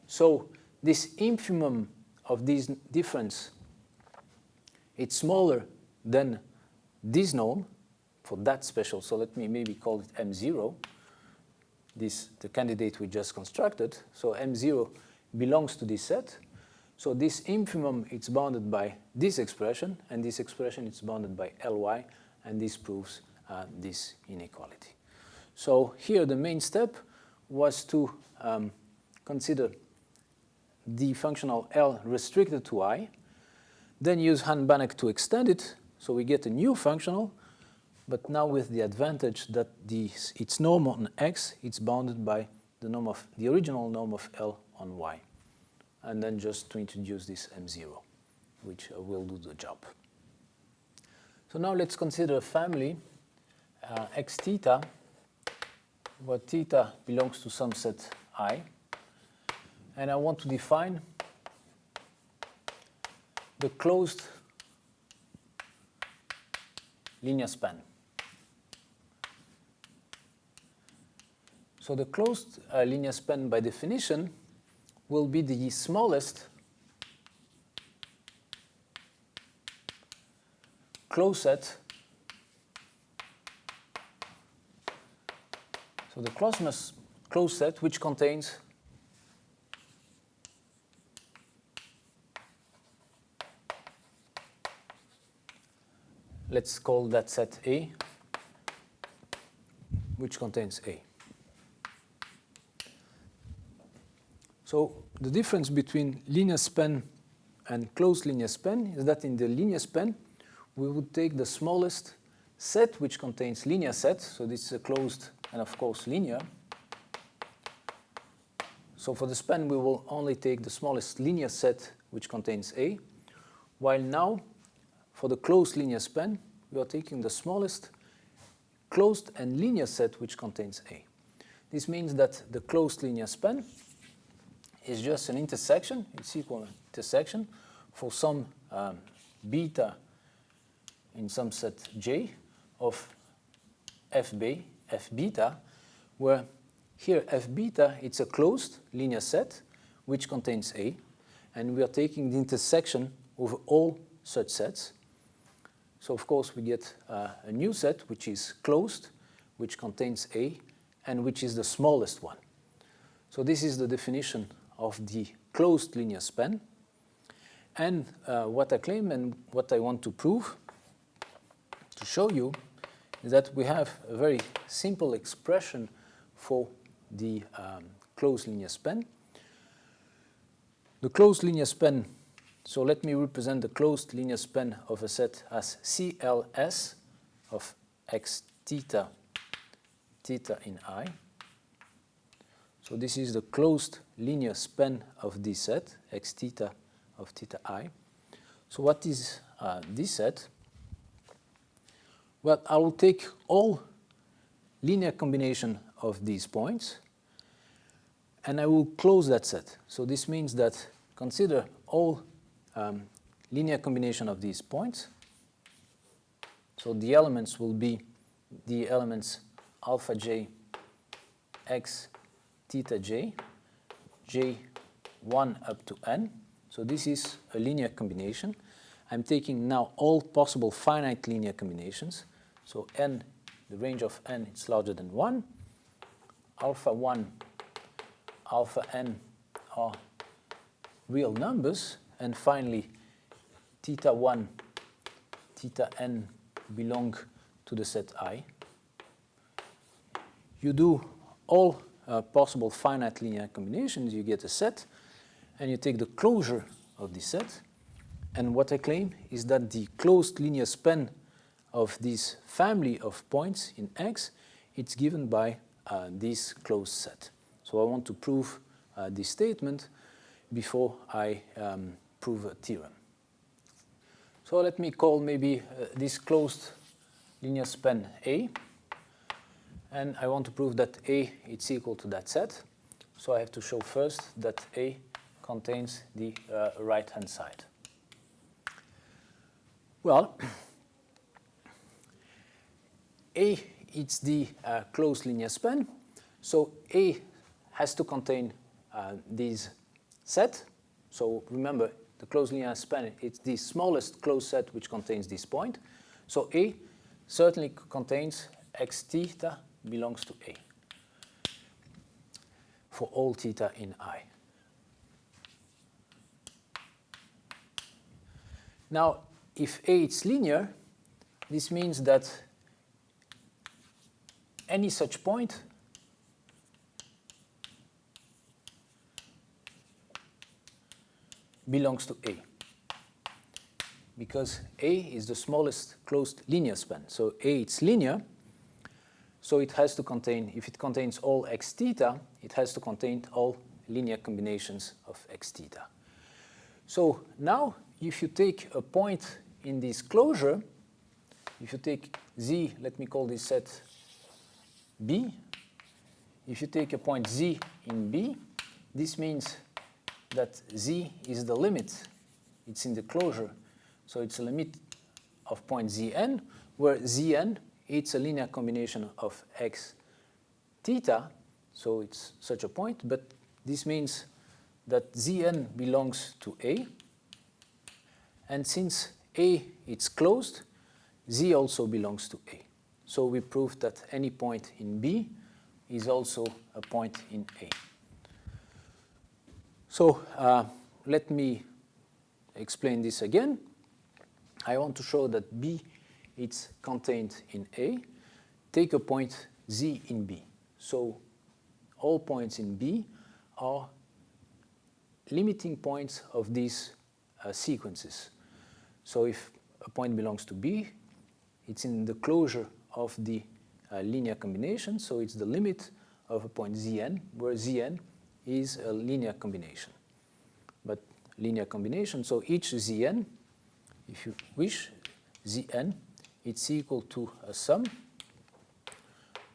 So this infimum of this difference, it's smaller than this norm for that special. So let me maybe call it M0, the candidate we just constructed. So M0 belongs to this set. So this infimum, it's bounded by this expression, and this expression is bounded by Ly, and this proves this inequality. So here the main step was to consider the functional L restricted to I, then use Hahn-Banach to extend it, so we get a new functional, but now with the advantage that its norm on X, it's bounded by the original norm of L on Y. And then just to introduce this M0, which will do the job. So now let's consider a family, X theta, where theta belongs to some set I. And I want to define the closed linear span. So the closed linear span, by definition, will be the smallest closed set So the Closed set which contains let's call that set A, which contains A. So the difference between linear span and closed linear span is that in the linear span, we would take the smallest set which contains linear set. So this is a closed and of course linear. So for the span, we will only take the smallest linear set which contains A, while now for the closed linear span, we are taking the smallest closed and linear set which contains A. This means that the closed linear span is just an intersection, it's equal to intersection for some beta in some set J of f beta, where here f beta, it's a closed linear set which contains A, and we are taking the intersection over all such sets. So of course we get a new set which is closed, which contains A, and which is the smallest one. So this is the definition of the closed linear span. And what I claim and what I want to prove, to show you, is that we have a very simple expression for the closed linear span. The closed linear span, so let me represent the closed linear span of a set as CLS of x theta, theta in I. So this is the closed linear span of this set, x theta of theta I. So what is this set? Well, I will take all linear combination of these points and I will close that set. So this means that consider all linear combination of these points. So the elements will be the elements alpha j x theta j, j1 up to n. So this is a linear combination. I'm taking now all possible finite linear combinations. So n, the range of n is larger than 1. Alpha 1, alpha n are real numbers. And finally, theta 1, theta n belong to the set I. You do all possible finite linear combinations, you get a set, and you take the closure of the set. And what I claim is that the closed linear span of this family of points in X, it's given by this closed set. So I want to prove this statement before I prove a theorem. So let me call maybe this closed linear span A. And I want to prove that A is equal to that set. So I have to show first that A contains the right-hand side. Well, A is the closed linear span. So A has to contain this set. So remember, the closed linear span, it's the smallest closed set which contains this point. So A certainly contains x theta belongs to A for all theta in I. Now, if A is linear, this means that any such point belongs to A, because A is the smallest closed linear span. So A is linear, so it has to contain, if it contains all x theta, it has to contain all linear combinations of x theta. So now, if you take a point in this closure, if you take Z, let me call this set B. If you take a point Z in B, this means that Z is the limit. It's in the closure. So it's a limit of point Zn, where Zn, it's a linear combination of x theta. So it's such a point. But this means that Zn belongs to A. And since A is closed, Z also belongs to A. So we proved that any point in B is also a point in A. So let me explain this again. I want to show that B is contained in A. Take a point Z in B. So all points in B are limiting points of these sequences. So if a point belongs to B, it's in the closure of the linear combination, so it's the limit of a point Zn, where Zn is a linear combination. But linear combination, so each Zn, if you wish, Zn, it's equal to a sum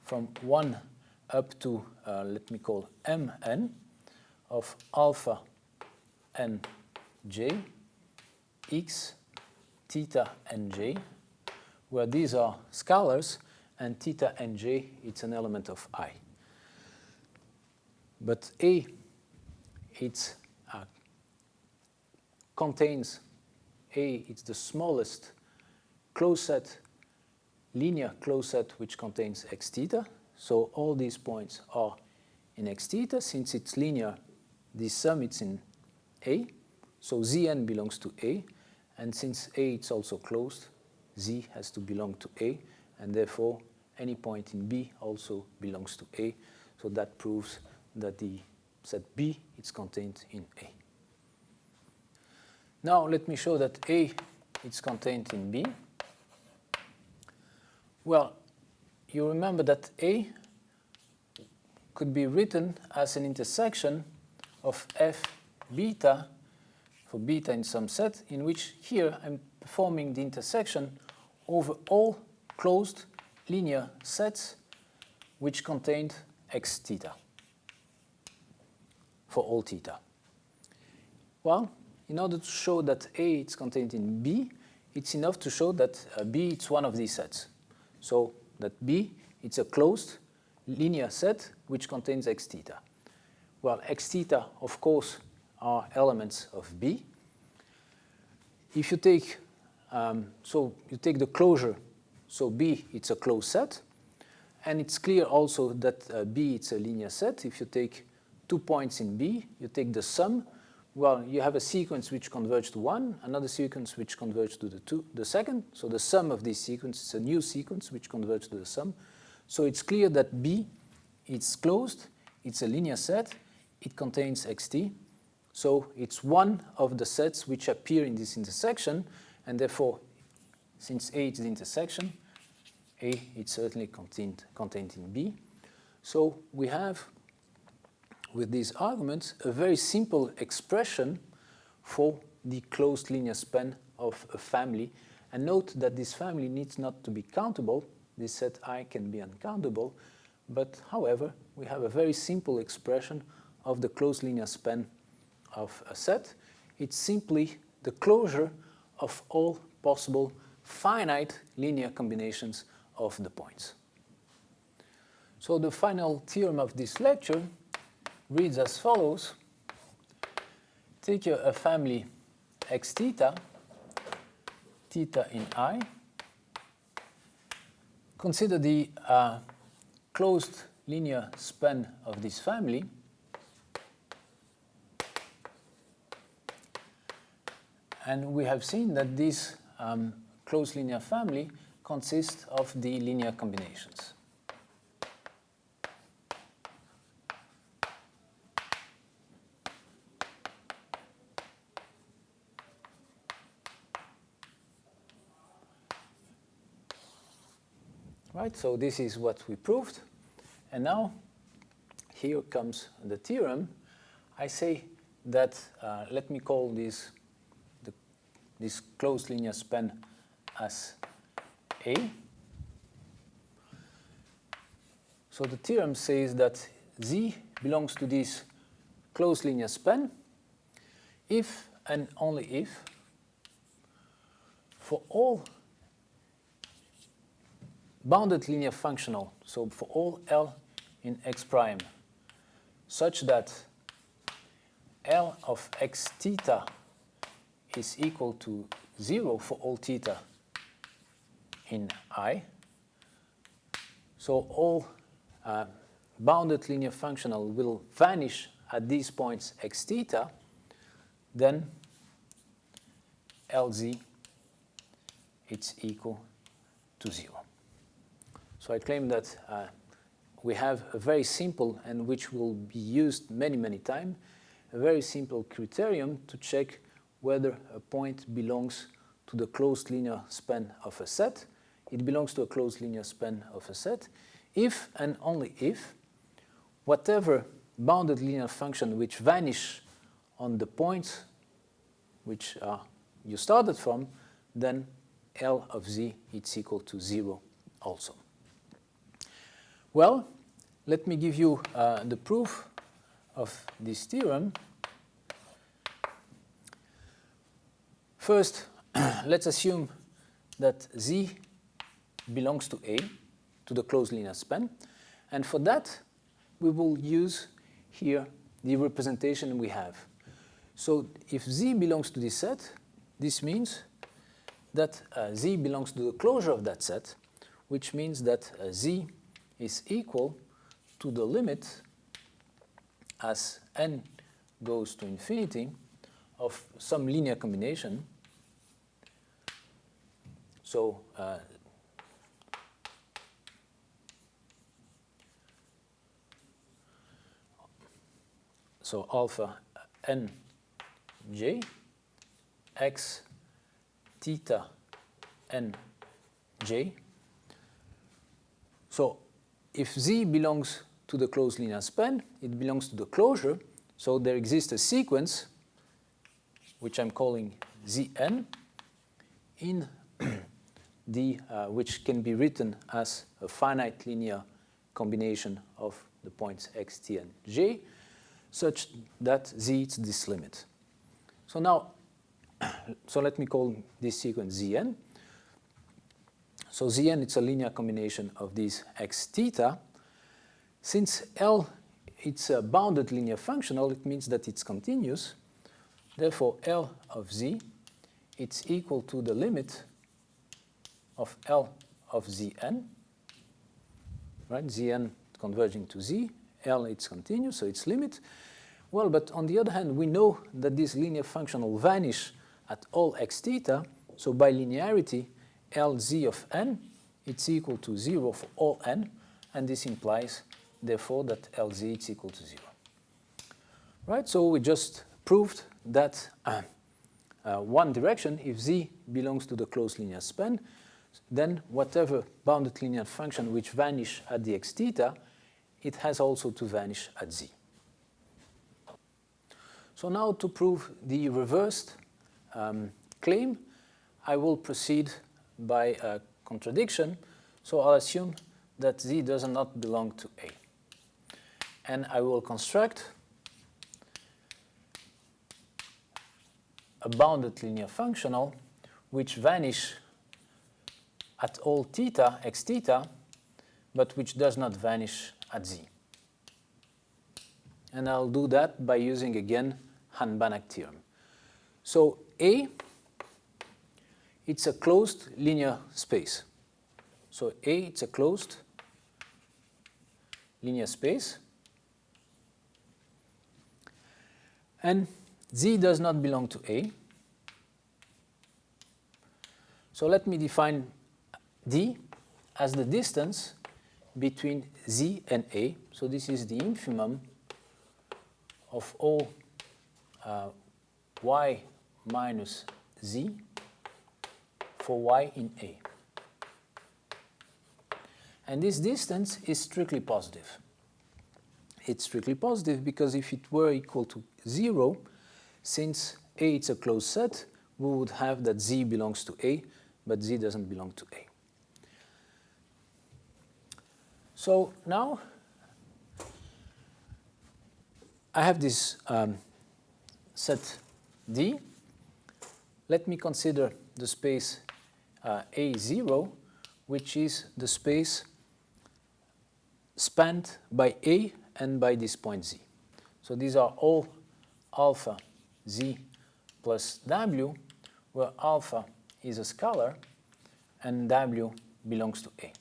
from 1 up to, let me call Mn, of alpha nj, x, theta nj, where these are scalars, and theta nj, it's an element of I. But A, it's contains A, it's the smallest closed set, linear closed set which contains x theta. So all these points are in x theta. Since it's linear, this sum it's in A. So Zn belongs to A. And since A is also closed, Z has to belong to A. And therefore, any point in B also belongs to A. So that proves that the set B is contained in A. Now let me show that A is contained in B. Well, you remember that A could be written as an intersection of f beta, for beta in some set, in which here I'm performing the intersection over all closed linear sets which contained x theta for all theta. Well, in order to show that A is contained in B, it's enough to show that B is one of these sets. So that B, it's a closed linear set which contains x theta. Well, x theta, of course, are elements of B. If you take, so you take the closure, so B, it's a closed set. And it's clear also that B, it's a linear set. If you take 2 points in B, you take the sum. Well, you have a sequence which converges to 1, another sequence which converges to the second. So the sum of these sequences is a new sequence which converges to the sum. So it's clear that B, it's closed, it's a linear set, it contains xt. So it's one of the sets which appear in this intersection, and therefore, since A is the intersection, A is certainly contained in B. So we have, with these arguments, a very simple expression for the closed linear span of a family. And note that this family needs not to be countable. This set I can be uncountable. But however, we have a very simple expression of the closed linear span of a set. It's simply the closure of all possible finite linear combinations of the points. So the final theorem of this lecture reads as follows. Take a family x theta, theta in I. Consider the closed linear span of this family. And we have seen that this closed linear family consists of the linear combinations. Right, so this is what we proved. And now, here comes the theorem. I say that, let me call this closed linear span as A. So the theorem says that Z belongs to this closed linear span if and only if for all bounded linear functional, so for all L in x prime, such that L of x theta is equal to 0 for all theta in I. So all bounded linear functional will vanish at these points x theta, then LZ it's equal to 0. So I claim that we have a very simple, and which will be used many, many times, a very simple criterion to check whether a point belongs to the closed linear span of a set. It belongs to a closed linear span of a set if and only if whatever bounded linear function which vanish on the points which you started from, then L of Z is equal to 0 also. Well, let me give you the proof of this theorem. First, let's assume that Z belongs to A, to the closed linear span. And for that, we will use here the representation we have. So if Z belongs to this set, this means that Z belongs to the closure of that set, which means that Z is equal to the limit as n goes to infinity of some linear combination. So alpha n j x theta n j. So if Z belongs to the closed linear span, it belongs to the closure. So there exists a sequence, which I'm calling Zn, in the which can be written as a finite linear combination of the points x, t, and j, such that Z is this limit. So now, so let me call this sequence Zn. So Zn, it's a linear combination of these x theta. Since L, it's a bounded linear functional, it means that it's continuous. Therefore, L of Z, it's equal to the limit of L of Zn, right? Zn converging to Z, L, it's continuous, so it's limit. Well, but on the other hand, we know that this linear function will vanish at all x theta, so by linearity, Lz of n, it's equal to 0 for all n, and this implies, therefore, that Lz is equal to 0. Right, so we just proved that one direction, if Z belongs to the closed linear span, then whatever bounded linear function which vanish at the x theta, it has also to vanish at Z. So now to prove the reversed claim, I will proceed by a contradiction. So I'll assume that Z does not belong to A. And I will construct a bounded linear functional which vanish at all theta, x theta, but which does not vanish at Z. And I'll do that by using, again, Hahn-Banach theorem. So A, it's a closed linear space. So A, it's a closed linear space. And Z does not belong to A. So let me define D as the distance between Z and A. So this is the infimum of all y minus Z for y in A. And this distance is strictly positive. It's strictly positive because if it were equal to 0, since A is a closed set, we would have that Z belongs to A, but Z doesn't belong to A. So now I have this set D. Let me consider the space A0, which is the space spanned by A and by this point Z. So these are all alpha Z plus W, where alpha is a scalar and W belongs to A.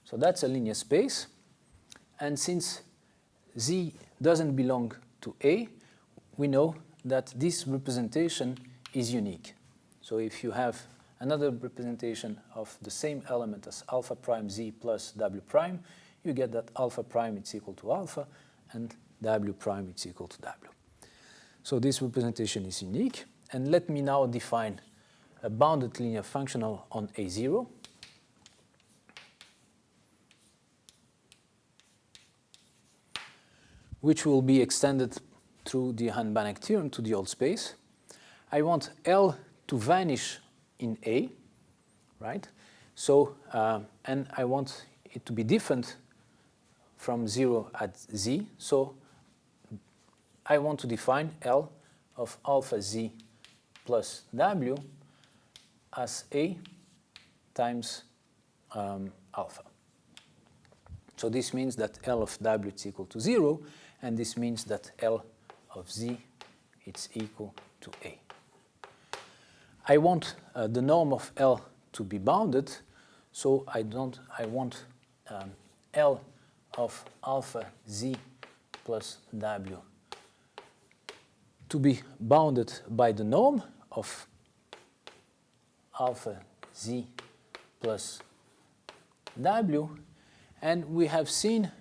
So that's a linear space. And since z doesn't belong to A, we know that this representation is unique. So if you have another representation of the same element as alpha prime z plus w prime, you get that alpha prime is equal to alpha and w prime is equal to w. So this representation is unique. And let me now define a bounded linear functional on A0. Which will be extended through the Hahn-Banach theorem to the whole space. I want L to vanish in A, right? So, and I want it to be different from 0 at z. So I want to define L of alpha z plus w as A times alpha. So this means that L of w is equal to 0, and this means that L of z is equal to A. I want the norm of L to be bounded, so I want L of alpha z plus w to be bounded by the norm of alpha z plus w, and we have seen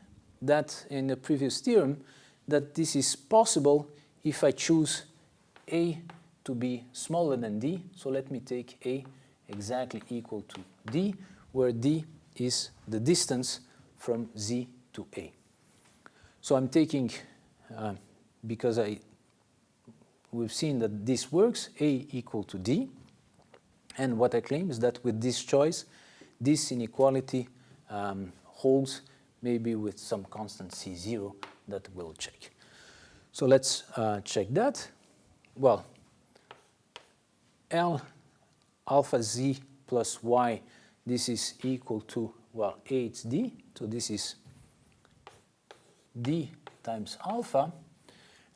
that in the previous theorem that this is possible if I choose A to be smaller than D. So let me take A exactly equal to D, where D is the distance from Z to A. So I'm taking, because we've seen that this works, A equal to D, and what I claim is that with this choice, this inequality holds, maybe with some constant C0 that we'll check. So let's check that. Well, L alpha z plus y, this is equal to, well, A it's D, so this is D times alpha,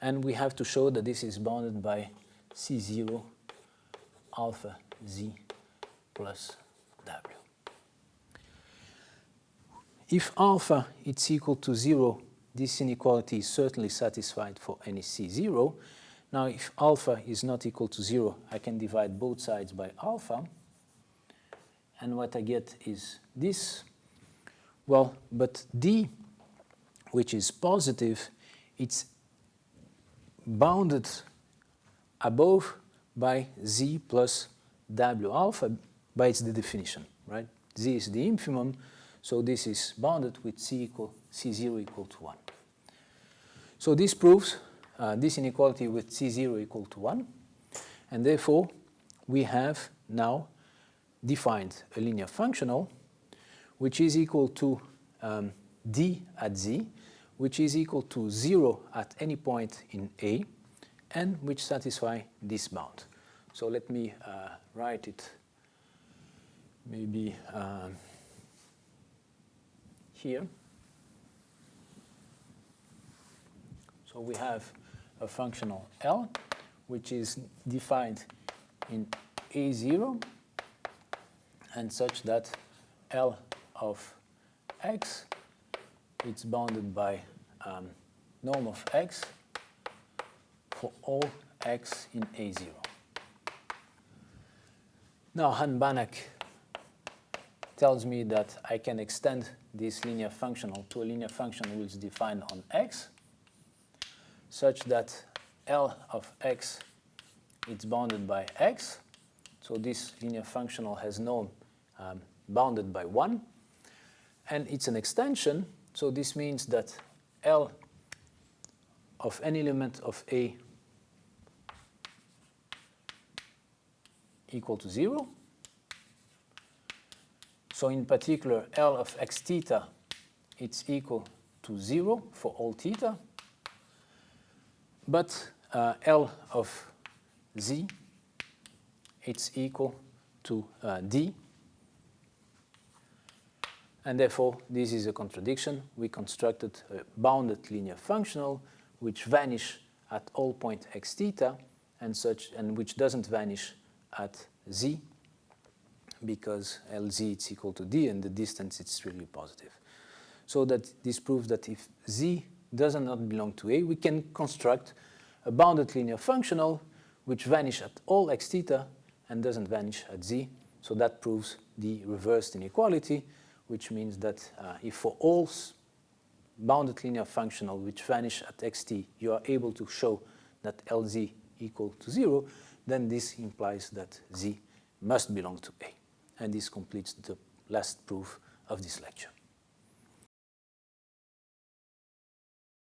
and we have to show that this is bounded by C0 alpha z plus w. If alpha is equal to 0, this inequality is certainly satisfied for any C0. Now, if alpha is not equal to 0, I can divide both sides by alpha. And what I get is this. Well, but D, which is positive, it's bounded above by Z plus W alpha by its definition, right? Z is the infimum. So this is bounded with C0 equal to 1. So this proves this inequality with C0 equal to 1. And therefore, we have now defined a linear functional which is equal to D at Z, which is equal to 0 at any point in A, and which satisfy this bound. So let me write it maybe here. So we have a functional L, which is defined in A0, and such that L of x, it's bounded by norm of x for all x in A0. Now, Hahn-Banach tells me that I can extend this linear functional to a linear function which is defined on x, such that L of x is bounded by x. So this linear functional has norm bounded by 1. And it's an extension, so this means that L of any element of A equal to 0. So in particular, L of x theta, it's equal to 0 for all theta. But L of z, it's equal to D. And therefore, this is a contradiction. We constructed a bounded linear functional which vanish at all point x theta and such, and which doesn't vanish at z, because Lz is equal to D and the distance is really positive. so that this proves that if Z does not belong to A, we can construct a bounded linear functional which vanishes at all x theta and doesn't vanish at Z. So that proves the reversed inequality, which means that if for all bounded linear functional which vanish at xt, you are able to show that Lz equal to 0, then this implies that Z must belong to A. And this completes the last proof of this lecture.